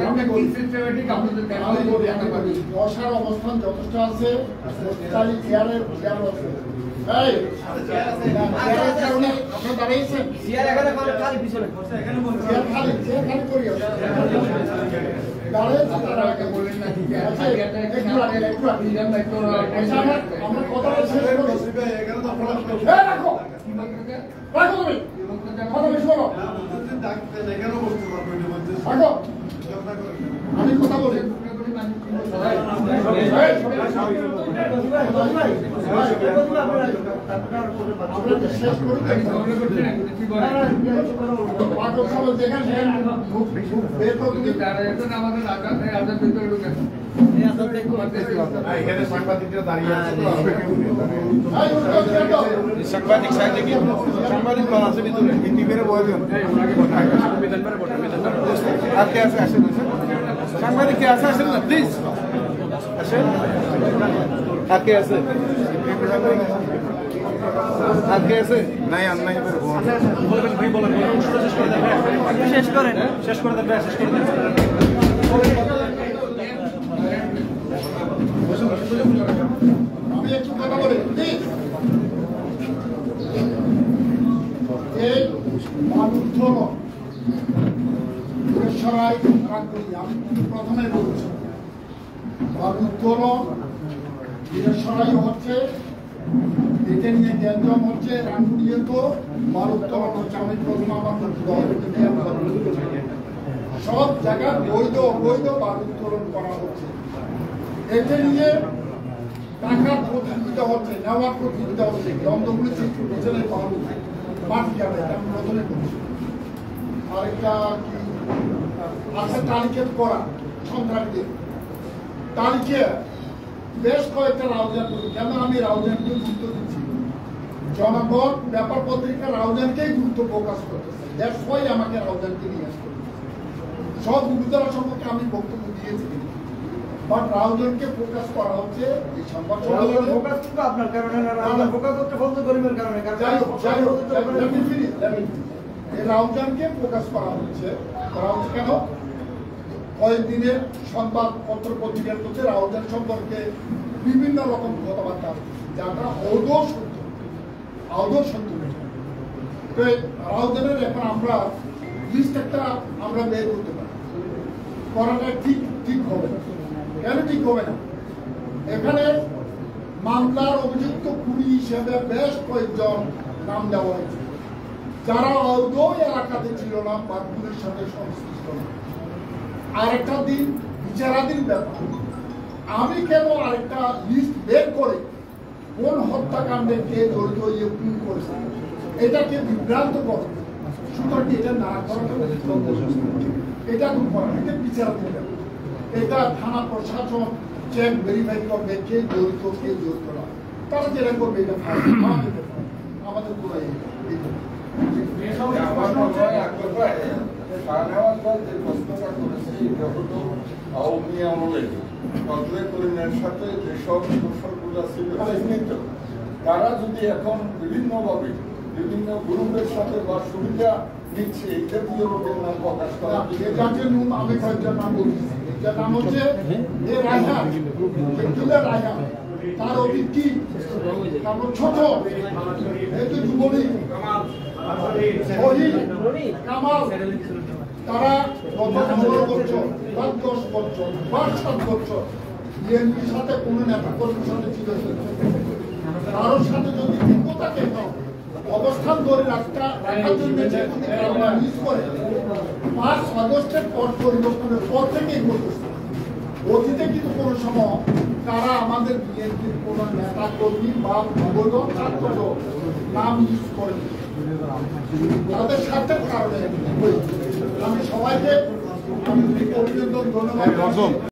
বসার অবস্থান যথেষ্ট আছে, আপনার দাঁড়িয়েছেন আমরা কথা বলছি আমি কথা বলি
আমাদের রাজার ভিতরে ঢুকে
এখানে সাংবাদিকরা দাঁড়িয়ে আছে
সাংবাদিক
সাংবাদিক দল আছে ভিতরে এই টিভির বয় দেন আর কে আছে আসেন সাংবাদিক কে আছে আসেন না প্লিজ আসেন আর কে আছে আর কে আছে নাই আর নাই
বলবেন ভাই বলেন শেষ করে দেন শেষ করে দেন
আমি একটু কথা বলি এই মানুষ সরাই আমি প্রথমে বলছি উত্তোলন সরাই হচ্ছে এটা নিয়ে গ্যাঞ্জাম হচ্ছে রাঙ্গুনিয়ে তো মারুত্তোলন হচ্ছে আমি প্রথম আমার সব জায়গায় বৈধ অবৈধ বারুত্তোলন করা হচ্ছে এটা নিয়ে টাকার প্রতিযোগিতা হচ্ছে নেওয়ার প্রতিযোগিতা হচ্ছে দ্বন্দ্বগুলি সৃষ্টি করছে বালু মাটি কাটে এটা আমি প্রথমে করছি আরেকটা কি আছে তালিকা করা সন্ত্রাসীদের তালিকা বেশ কয়েকটা রাউজান কেন আমি রাউজানকে গুরুত্ব দিচ্ছি জনগণ ব্যাপার পত্রিকা রাউজানকেই গুরুত্ব প্রকাশ করতেছে দ্যাটস ওয়াই আমাকে রাউজানকে নিয়ে আসতে সব উপজেলা সম্পর্কে আমি বক্তব্য দিয়েছি বাট রাউজানকে ফোকাস করা হচ্ছে এই সংবাদ
ফোকাস কিন্তু আপনার কারণে না ফোকাস হচ্ছে ফজল করিমের কারণে
এই রাউজানকে ফোকাস করা হচ্ছে কেন কয়েকদিনের সংবাদপত্র পত্রিকার মধ্যে রাউজান সম্পর্কে বিভিন্ন রকম কথাবার্তা যারা আদৌ সত্য তো রাউজানের এখন আমরা লিস্ট একটা আমরা বের করতে পারি করাটা ঠিক হবে না কেন ঠিক হবে না এখানে মামলার অভিযুক্ত খুনি হিসেবে বেশ কয়েকজন নাম দেওয়া হয়েছে যারা আদৌ এলাকাতে ছিল না বা খুনের সাথে সংশ্লিষ্ট না আরেকটা দিন বিচারাধীন ব্যাপার আমি কেন আরেকটা লিস্ট বের করে কোন হত্যাকাণ্ডে কে জড়িত ইয়ে খুন করেছে এটাকে বিভ্রান্ত করে সুতরাং এটা না করাটা এটা খুব করা এটা বিচারাধীন ব্যাপার এটা থানা প্রশাসন চেক ভেরিফাই করবে কে জড়িত না তারা যেটা করবে এটা আমাদের পুরো
আওয়ামী আমলে ফজলে করিমের সাথে যেসব দোষরগুলো ছিল তারা যদি এখন বিভিন্নভাবে বিভিন্ন গ্রুপের সাথে বা সুবিধা নিচ্ছে এই জাতীয় লোকের নাম প্রকাশ করা
আমি কয়েকজন নাম বলছি যার নাম হচ্ছে রায়হান তার অতীত কি তারপর ছোট এই যে যুবলী কামাল তারা গত 15 বছর বা 10 বছর বা 7 বছর বিএনপির সাথে কোন নেতা কর্মীর সাথে ছিল কারোর সাথে যদি যোগ্যতাকে অবস্থান ধরে রাখার জন্য মিস করে 5 আগস্টের পর পরিবর্তনের পর থেকেই করতেছে অতীতে কিন্তু কোনো সময় তারা আমাদের বিএনপির কোন নেতা কর্মী বা নবগণ ছাত্র নাম ইউজ করেনি তাদের স্বার্থের কারণে আমি সবাইকে অভিনন্দন ধন্যবাদ